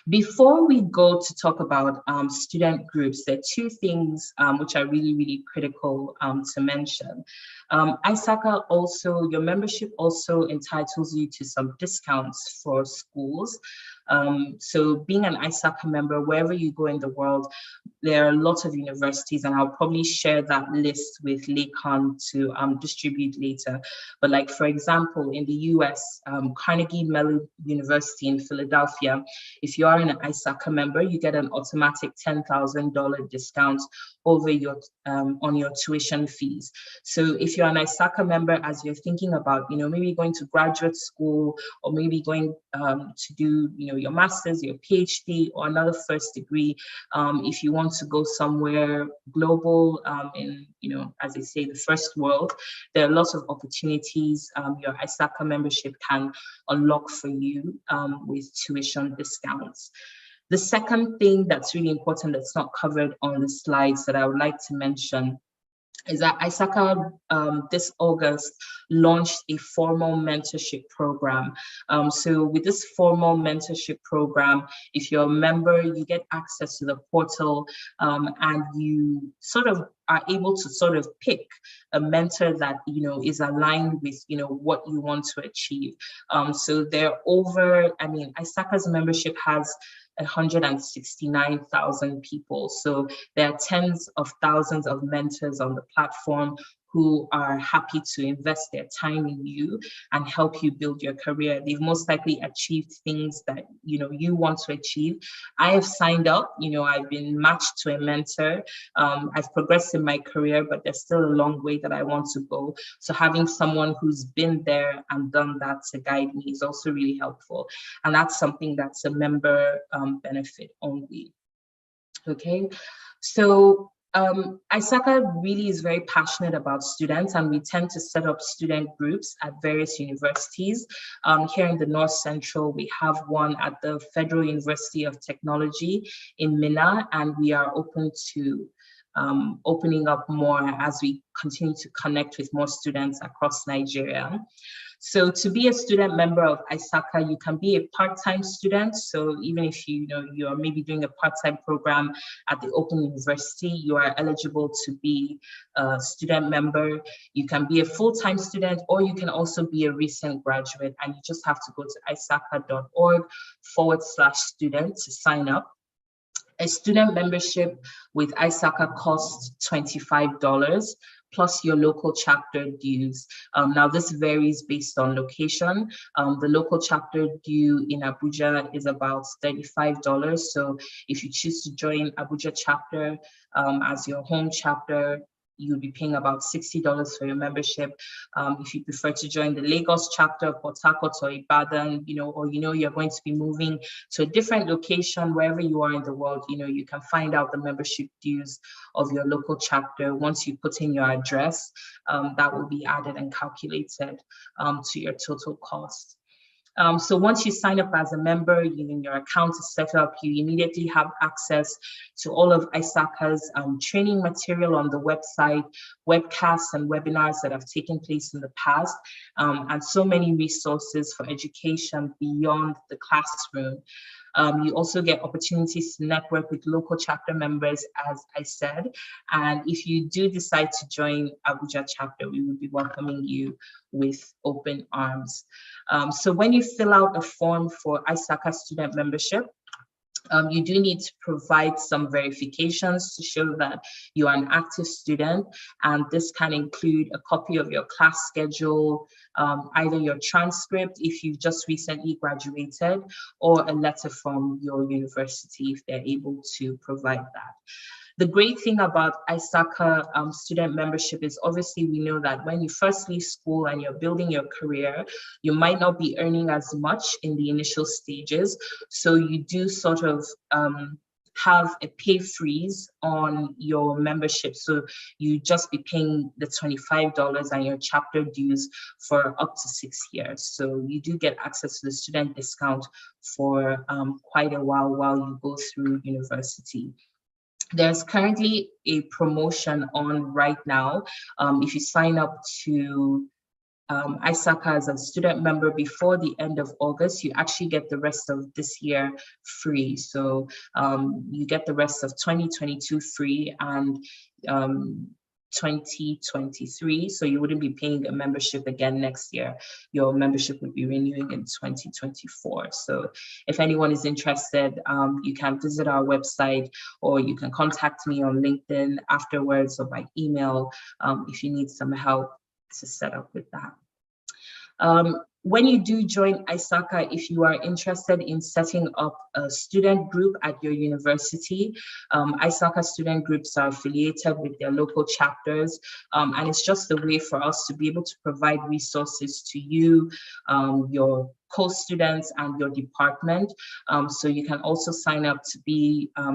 Speaker 3: Before we go to talk about student groups, there are 2 things which are really, really critical to mention. ISACA also, your membership also entitles you to some discounts for schools. So being an ISACA member, wherever you go in the world, there are lots of universities, and I'll probably share that list with Lacan to distribute later. But like, for example, in the US, Carnegie Mellon University in Philadelphia, if you are an ISACA member, you get an automatic $10,000 discount over your on your tuition fees. So if you're an ISACA member, as you're thinking about, maybe going to graduate school, or maybe going to do, your master's, your PhD, or another first degree, if you want to go somewhere global in, as they say, the first world, there are lots of opportunities your ISACA membership can unlock for you with tuition discounts. The second thing that's really important that's not covered on the slides that I would like to mention is that ISACA this August launched a formal mentorship program. So with this formal mentorship program, if you're a member, you get access to the portal and you sort of are able to sort of pick a mentor that is aligned with what you want to achieve. So there are over, ISACA's membership has 169,000 people. So there are tens of thousands of mentors on the platform who are happy to invest their time in you and help you build your career. They've most likely achieved things that you want to achieve. I have signed up, I've been matched to a mentor. I've progressed in my career, but there's still a long way that I want to go. So having someone who's been there and done that to guide me is also really helpful. And that's something that's a member benefit only. Okay, so ISACA really is very passionate about students, and we tend to set up student groups at various universities. Here in the North Central, we have one at the Federal University of Technology in Minna, and we are open to opening up more as we continue to connect with more students across Nigeria. So to be a student member of ISACA, you can be a part-time student. So even if you are maybe doing a part-time program at the Open University, you are eligible to be a student member. You can be a full-time student, or you can also be a recent graduate, and you just have to go to isaca.org/student to sign up. A student membership with ISACA costs $25 plus your local chapter dues. Now this varies based on location. The local chapter due in Abuja is about $35. So if you choose to join Abuja chapter as your home chapter, you'll be paying about $60 for your membership. If you prefer to join the Lagos chapter, Port Harcourt or Ibadan, or you're going to be moving to a different location, wherever you are in the world, you can find out the membership dues of your local chapter. Once you put in your address, that will be added and calculated to your total cost. So once you sign up as a member, your account is set up, you immediately have access to all of ISACA's training material on the website, webcasts and webinars that have taken place in the past, and so many resources for education beyond the classroom. You also get opportunities to network with local chapter members, as I said. And if you do decide to join Abuja chapter, we will be welcoming you with open arms. So when you fill out a form for ISACA student membership, you do need to provide some verifications to show that you are an active student, and this can include a copy of your class schedule, either your transcript if you've just recently graduated, or a letter from your university if they're able to provide that. The great thing about ISACA student membership is obviously we know that when you first leave school and you're building your career, you might not be earning as much in the initial stages. So you do sort of have a pay freeze on your membership. So you just be paying the $25 and your chapter dues for up to 6 years. So you do get access to the student discount for quite a while you go through university. There's currently a promotion on right now. If you sign up to ISACA as a student member before the end of August, you actually get the rest of this year free. So you get the rest of 2022 free and 2023. So you wouldn't be paying a membership again next year. Your membership would be renewing in 2024. So if anyone is interested, you can visit our website, or you can contact me on LinkedIn afterwards or by email if you need some help to set up with that. When you do join ISACA, if you are interested in setting up a student group at your university, ISACA student groups are affiliated with their local chapters, and it's just a way for us to be able to provide resources to you, your co-students and your department. So you can also sign up to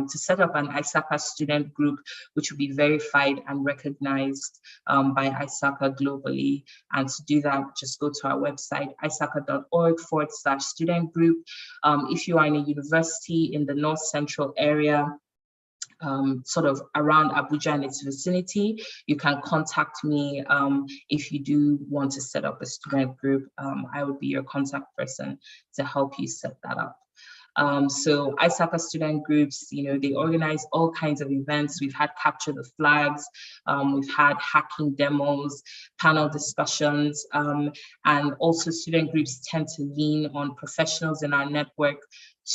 Speaker 3: set up an ISACA student group, which will be verified and recognized by ISACA globally. And to do that, just go to our website, isaca.org/student group. If you are in a university in the North Central area, sort of around Abuja and its vicinity, you can contact me if you do want to set up a student group. I would be your contact person to help you set that up. So ISACA student groups, they organize all kinds of events. We've had capture the flags, we've had hacking demos, panel discussions, and also student groups tend to lean on professionals in our network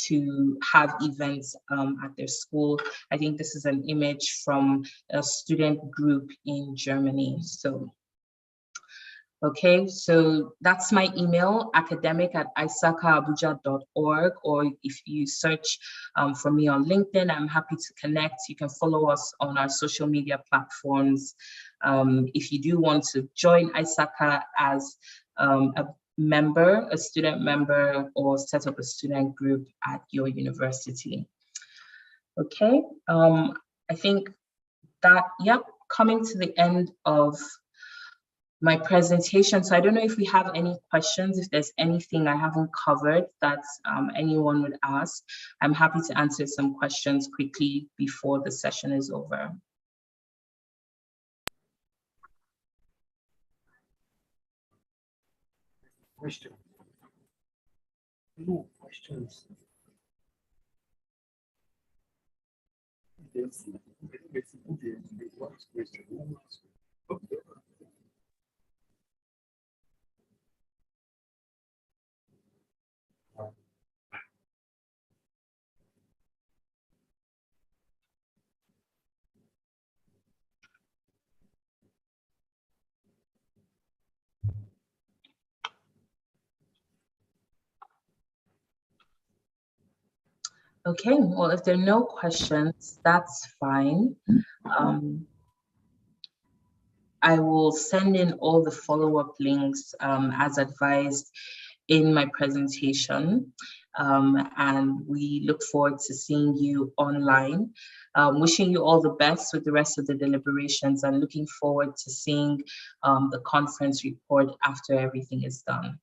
Speaker 3: to have events at their school. I think this is an image from a student group in Germany. So, okay, so that's my email, academic@isakaabuja.org, or if you search for me on LinkedIn, I'm happy to connect. You can follow us on our social media platforms. If you do want to join ISACA as a member, a student member, or set up a student group at your university. Okay, I think that, yep, coming to the end of my presentation. So I don't know if we have any questions, if there's anything I haven't covered that anyone would ask. I'm happy to answer some questions quickly before the session is over.
Speaker 4: Question. No questions. Yes.
Speaker 3: Okay, well, if there are no questions, that's fine. I will send in all the follow-up links as advised in my presentation. And we look forward to seeing you online. Wishing you all the best with the rest of the deliberations and looking forward to seeing the conference report after everything is done.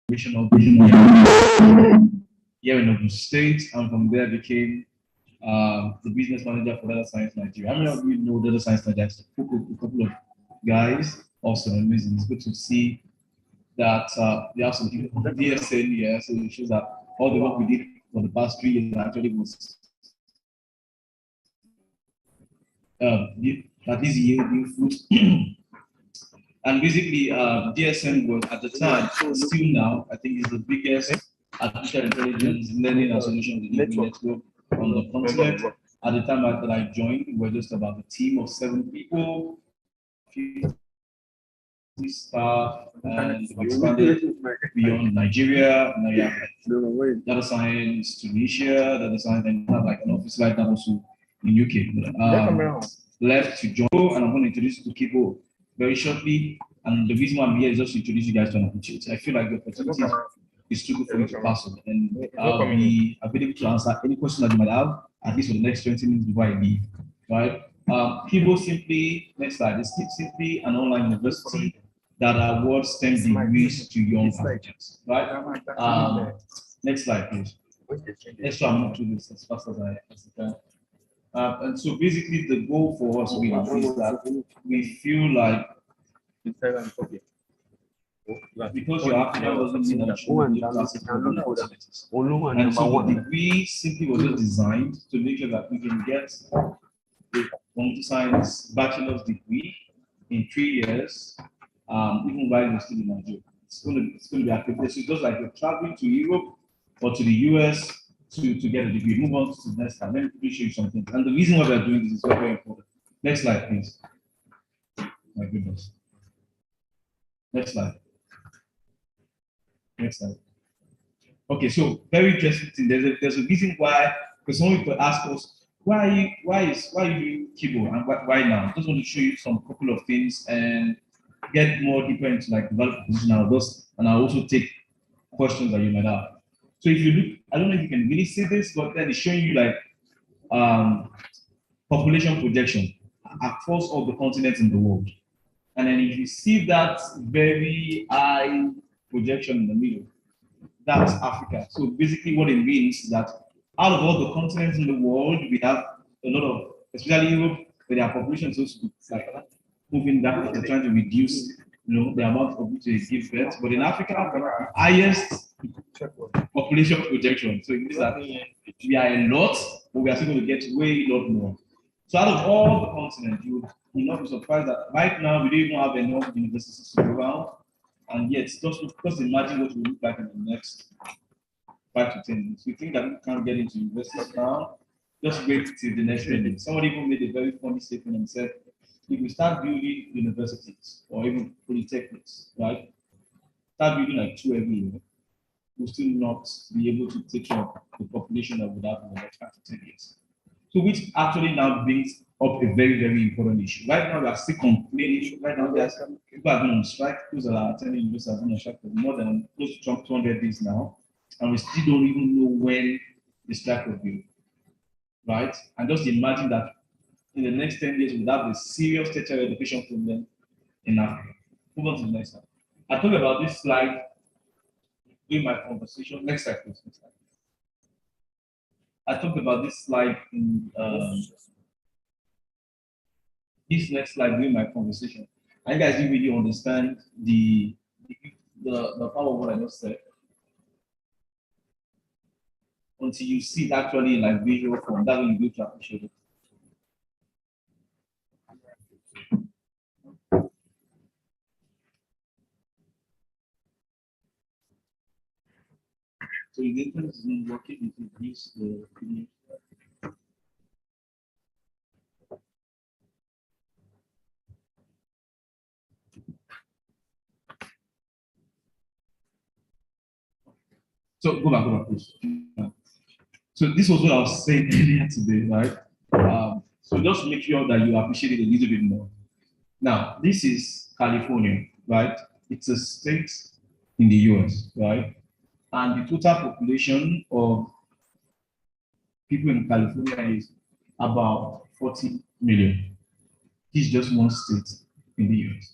Speaker 2: here in Ogun State, and from there became the business manager for Data Science Nigeria. How many of you know Data Science Nigeria? A couple of guys, also amazing. It's good to see that they have some DSN here, so it shows that all the work we did for the past 3 years actually was that is yielding fruit. And basically, DSN was at the time, still now, I think is the biggest artificial intelligence learning and solution delivery network on the continent. At the time that I joined, we were just about a team of 7 people, 50 staff, and we expanded beyond Nigeria. Now you have data science, Tunisia, data science, and have like an office like that also in UK. Left to join, and I'm going to introduce you to Kibo very shortly. And the reason why I'm here is just to introduce you guys to an opportunity. I feel like the opportunity is too good for me to pass on, and I'll be available to answer any question that you might have, at least for the next 20 minutes before I leave. Right? Kibo simply, next slide, is simply an online university that awards STEM degrees to young Africans. Right? Next slide, please. Let's try and move through this as fast as I can. And so basically the goal for us really is that we feel like because you're African doesn't mean that you should be opportunities. And so the degree simply was just designed to make sure that we can get a computer science bachelor's degree in 3 years, even while you're still in Nigeria. It's going to be accredited. So just like you're traveling to Europe or to the US to get a degree. Move on to the next slide. Let me show you something. And the reason why we're doing this is very, very important. Next slide, please. My goodness. Next slide. Next slide. Okay, so very interesting thing. There's a reason why, because someone could ask us, why are you doing Kibo and why now? I just want to show you some couple of things and get more deeper into like development position. And I'll also take questions that you might have. So if you look, I don't know if you can really see this, but then it's showing you like population projection across all the continents in the world. And then if you see that very high projection in the middle, that's Africa. So basically what it means is that out of all the continents in the world, we have a lot of, especially Europe, where their population is also like moving down, they're trying to reduce, the amount of people they give birth. But in Africa, highest population projection. So it means that we are a lot, but we are still going to get way a lot more. So out of all the continents, you will not be surprised that right now we don't even have enough universities to go around. And yet, just imagine what it will look like in the next 5 to 10 years. We think that we can't get into universities now. Just wait till the next 10 years. Somebody even made a very funny statement and said, if we start building universities or even polytechnics, right? Start building like 2 every year, we'll still not be able to take care of the population that we have in the next 5 to 10 years. So which actually now brings up a very, very important issue. Right now, we are still complaining. Right now, there's people are going on strike. Those that are attending universities are going on strike for more than close to 200 days now. And we still don't even know when the strike will be. Right? And just imagine that in the next 10 years, we'll have a serious tertiary education problem in Africa. Move on to the next slide. I talked about this slide during my conversation. Next slide, please. Next slide. I talked about this slide in this next slide during my conversation. And you guys didn't really understand the power of what I just said until you see it actually in like visual form. That's when you go to appreciate it. So the internet is not working, it will use the PDF. So go back, please. So this was what I was saying earlier today, right? So just make sure that you appreciate it a little bit more. Now, this is California, right? It's a state in the US, right? And the total population of people in California is about 40 million. This is just one state in the US.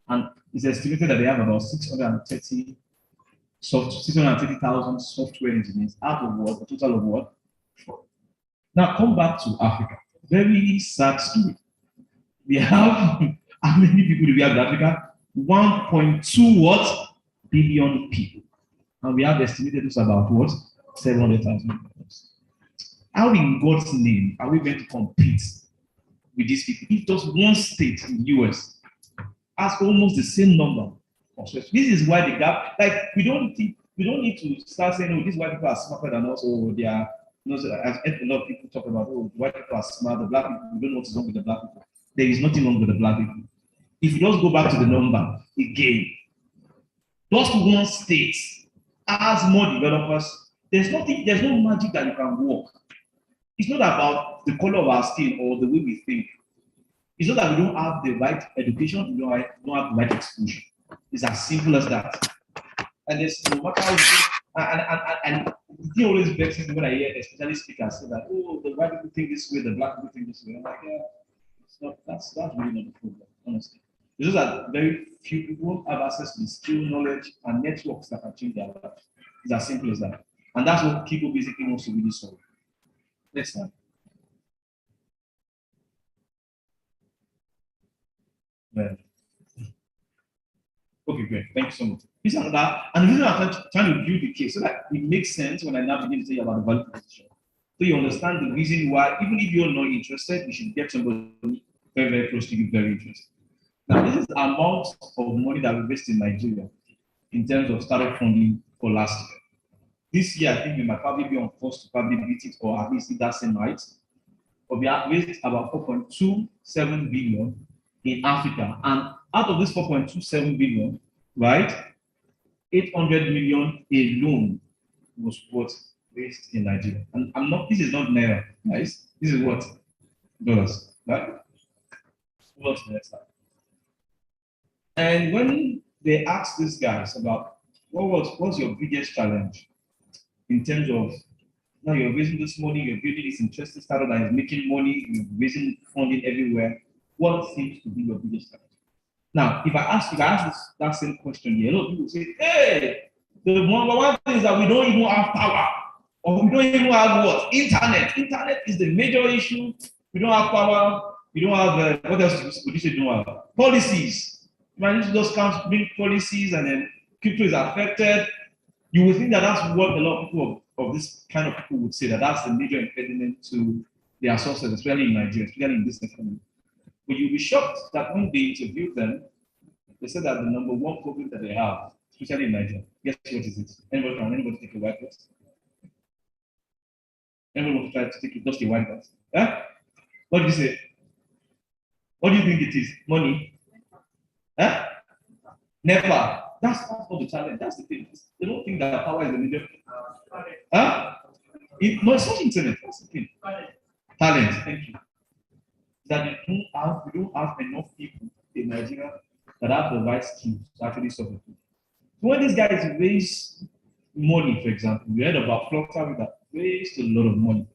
Speaker 2: And it's estimated that they have about 630
Speaker 5: 630,000 software engineers out of what? A total of what? 4. Now come back to Africa. Very sad story. We have, how many people do we have in Africa? 1.2 what? Billion people. And we have estimated it's about what? 700,000. How in God's name are we going to compete with these people? If just one state in the US has almost the same number of stress. This is why the gap, like we don't need to start saying, oh, these white people are smarter than us, or they are, so I've heard a lot of people talk about, oh, the white people are smart, the black people, we don't know what's wrong with the black people. There is nothing wrong with the black people. If you just go back to the number again, just one state has more developers. There's no magic that you can work. It's not about the color of our skin or the way we think. It's not that we don't have the right education, we don't have the right exposure. It's as simple as that. And there's no matter how and the thing always vexes me when I hear especially speakers say that, oh, the white people think this way, the black people think this way. I'm like, yeah, it's not, that's really not the problem, honestly. It's just that very few people have access to the skill, knowledge, and networks that can change their life. It's as simple as that. And that's what people basically wants to really solve. Next time. Well, okay, great. Thank you so much. This and that, and the reason I'm trying to build the case so that it makes sense when I now begin to tell you about the value proposition. So you understand the reason why, even if you're not interested, you should get somebody very, very close to you, very interested. Now, this is the amount of money that we raised in Nigeria in terms of startup funding for last year. This year, I think we might probably be on course to probably beat it or at least that same height. But we have raised about 4.27 billion in Africa. And out of this 4.27 billion, right, 800 million alone was what raised in Nigeria. And this is not naira, guys. This is what? Dollars, right? What's the next slide? And when they asked these guys about what's your biggest challenge in terms of now you're raising this money, you're building this interesting startup that is making money, you're raising funding everywhere, what seems to be your biggest challenge? Now, if I ask that same question here, a lot of people say, hey, the number one thing is that we don't even have power, or we don't even have what? Internet. Internet is the major issue. We don't have power. We don't have, what else would you say? Don't have policies. Man, those can't bring policies and then crypto is affected. You would think that that's what a lot of people of this kind of people would say, that that's the major impediment to their success, especially in Nigeria, especially in this economy. But you'll be shocked that when they interviewed them, they said that the number one problem that they have, especially in Nigeria, guess what is it? Anybody take a white bus? Anybody want to try to take just a white bus? Yeah? What do you say? What do you think it is? Money? Huh? Never. That's not the challenge. That's the thing. They don't think that power is the major. Huh? No, it's not internet. That's the thing. Talent. Thank you. That we don't have enough people in Nigeria that have the right skills to actually solve it. When these guys raise money, for example, we heard about Flutter that raised a lot of money.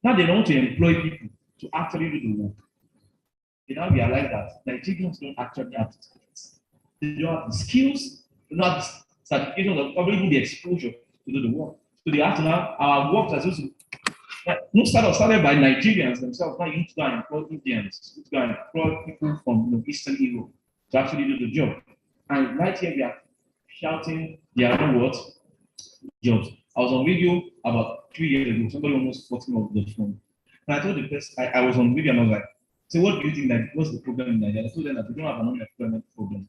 Speaker 5: Now they don't want to employ people to actually do the work. They now realize that Nigerians don't actually have the skills. They don't have the skills, they don't have the certifications, or even the exposure to do the work. So they have to now, our work as also, no startup started by Nigerians themselves. Now you need to go and employ Indians, you need to go and employ people from Eastern Europe to actually do the job. And right here we are shouting, there are no what? Jobs. I was on video about 3 years ago, somebody almost fought me off the phone. And I told the person, I was on video and I was like, so what do you think that what's the problem in Nigeria? I told them that we don't have an unemployment problem.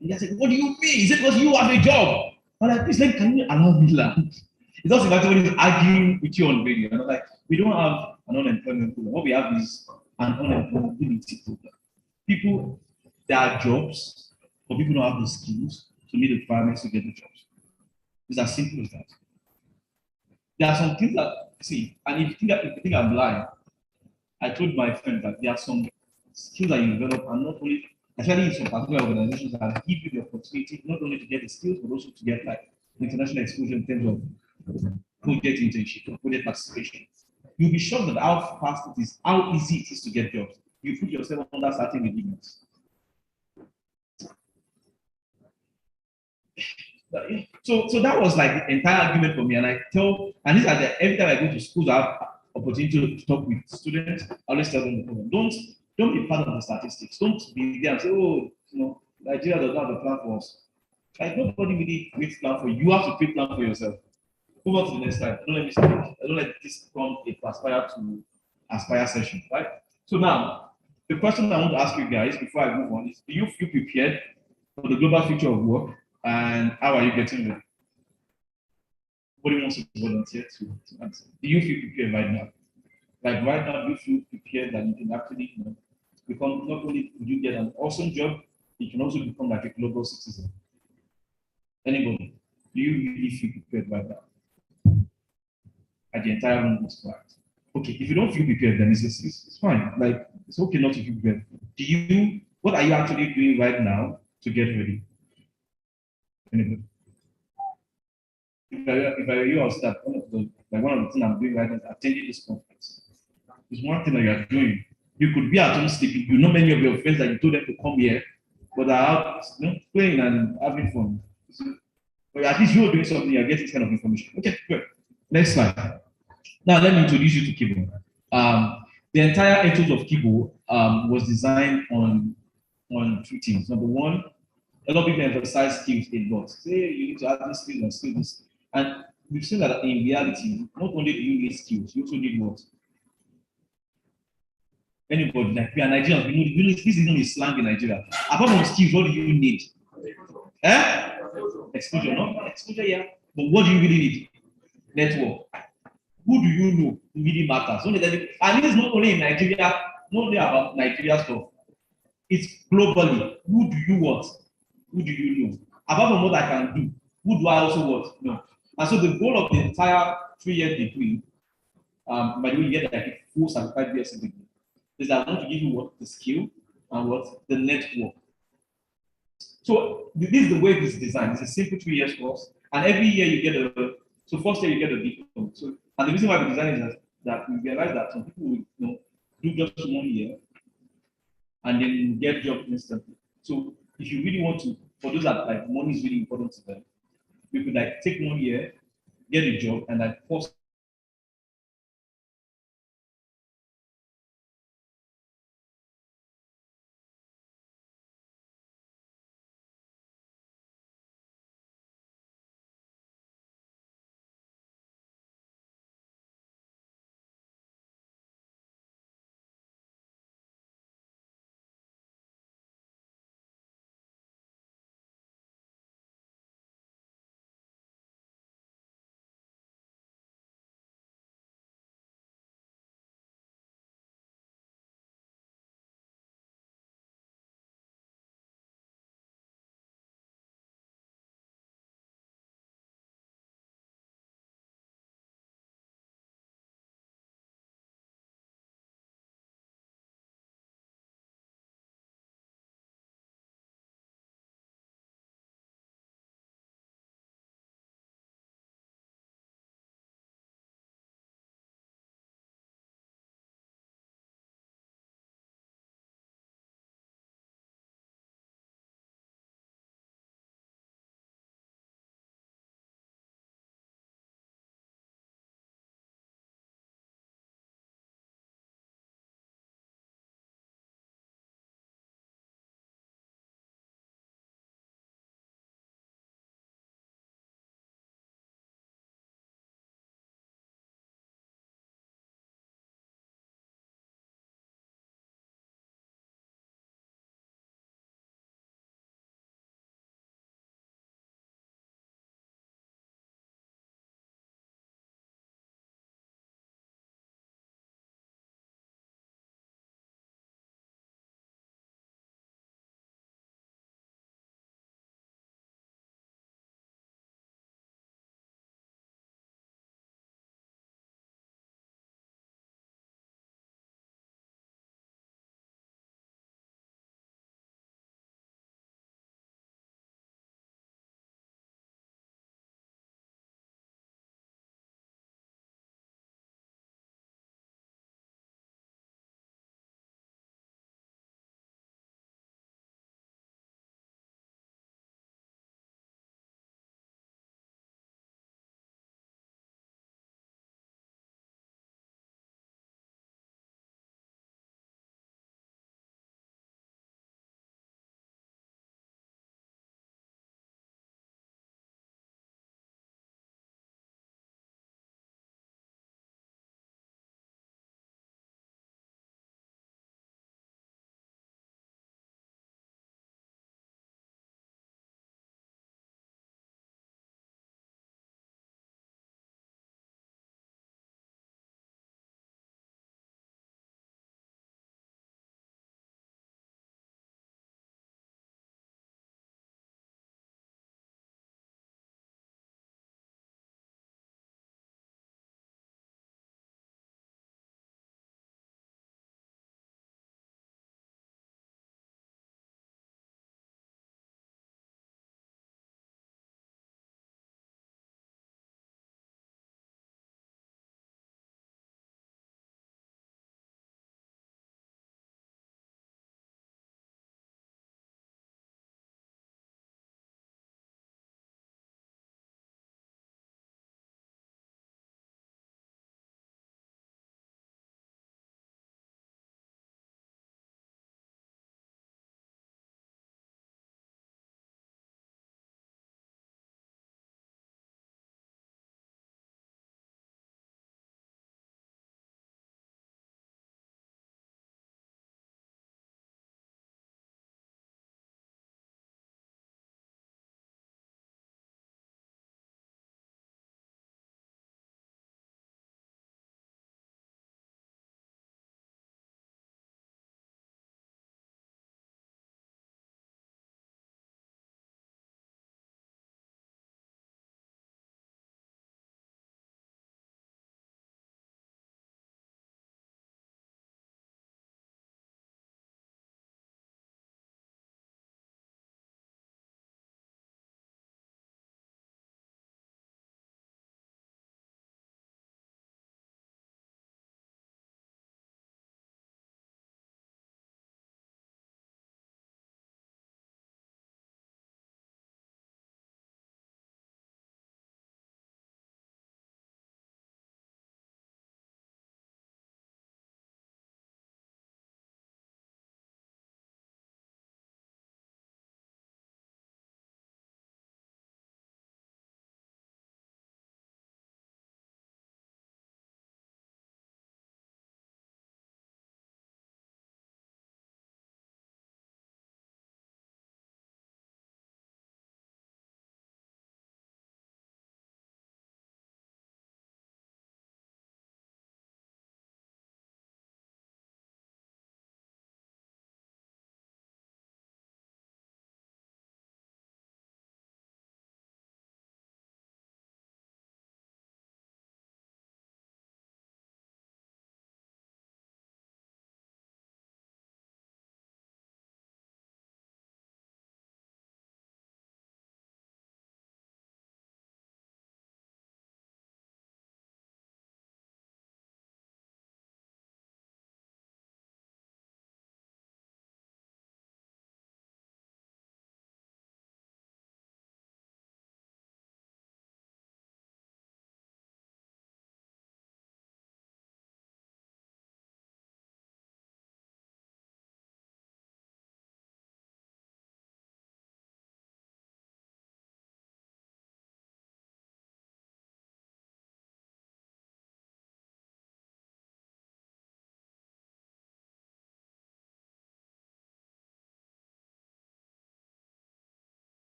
Speaker 5: And they said, what do you mean? Is it because you have a job? I'm like, please, can you allow me land? It's also like somebody is arguing with you on video. And I'm like, we don't have an unemployment problem. What we have is an unemployability problem. People, there are jobs, but people don't have the skills to meet the requirements to get the jobs. It's as simple as that. There are some things that, see, and if you think I'm lying, I told my friend that there are some skills that you develop and not only, especially in some particular organizations that give you the opportunity not only to get the skills, but also to get like international exposure in terms of project internship or project participation. You'll be shocked at how fast it is, how easy it is to get jobs. You put yourself under certain limits. So that was like the entire argument for me. And and these are every time I go to schools, I have opportunity to talk with students. I always tell them, don't be part of the statistics. Don't be there and say, oh, Nigeria does not have a plan for us. Like nobody really creates plan for you. You have to create plan for yourself. Move on to the next slide. Don't let me speak. Don't let this become a aspire session, right? So now, the question I want to ask you guys before I move on is: do you feel prepared for the global future of work, and how are you getting ready? Nobody wants to volunteer to answer. Do you feel prepared right now? Like right now, do you feel prepared that you can actually become, not only will you get an awesome job, you can also become like a global citizen? Anybody? Do you really feel prepared right now? At the entire room is quiet. Okay, if you don't feel prepared, then it's fine. Like it's okay not to feel prepared. What are you actually doing right now to get ready? Anybody? If I were you, I'll start. One of the things I'm doing right now is attending this conference. It's one thing that you are doing. You could be at home sleeping. You know many of your friends that you told them to come here, but are out, playing and having fun. But at least you're doing something, you're getting this kind of information. Okay, good. Next slide. Now let me introduce you to Kibo. The entire ethos of Kibo was designed on two things. Number one, a lot of people emphasize skills a lot. Say you need to have this skill and skill this. And we've seen that in reality, not only do you need skills, you also need what? Anybody, like we are Nigerians, we know this is not a slang in Nigeria. Apart from skills, what do you need? Exposure, no? Exposure, yeah. But what do you really need? Network. Who do you know really matters? And this is not only in Nigeria, not only about Nigeria stuff. It's globally. Who do you want? Who do you know? Apart from what I can do, who do I also want? No. And so the goal of the entire 3-year degree, by the way, you get like a full certified BSc degree, is that I want to give you what? The skill and what? The network. So this is the way this is designed. It's a simple 3-year course, and every year you get so first year you get a diploma. So, and the reason why we design is that we realize that some people will do just 1 year and then get job instantly. So if you really want to, for those that like money is really important to them, you could like take 1 year, get a job, and like force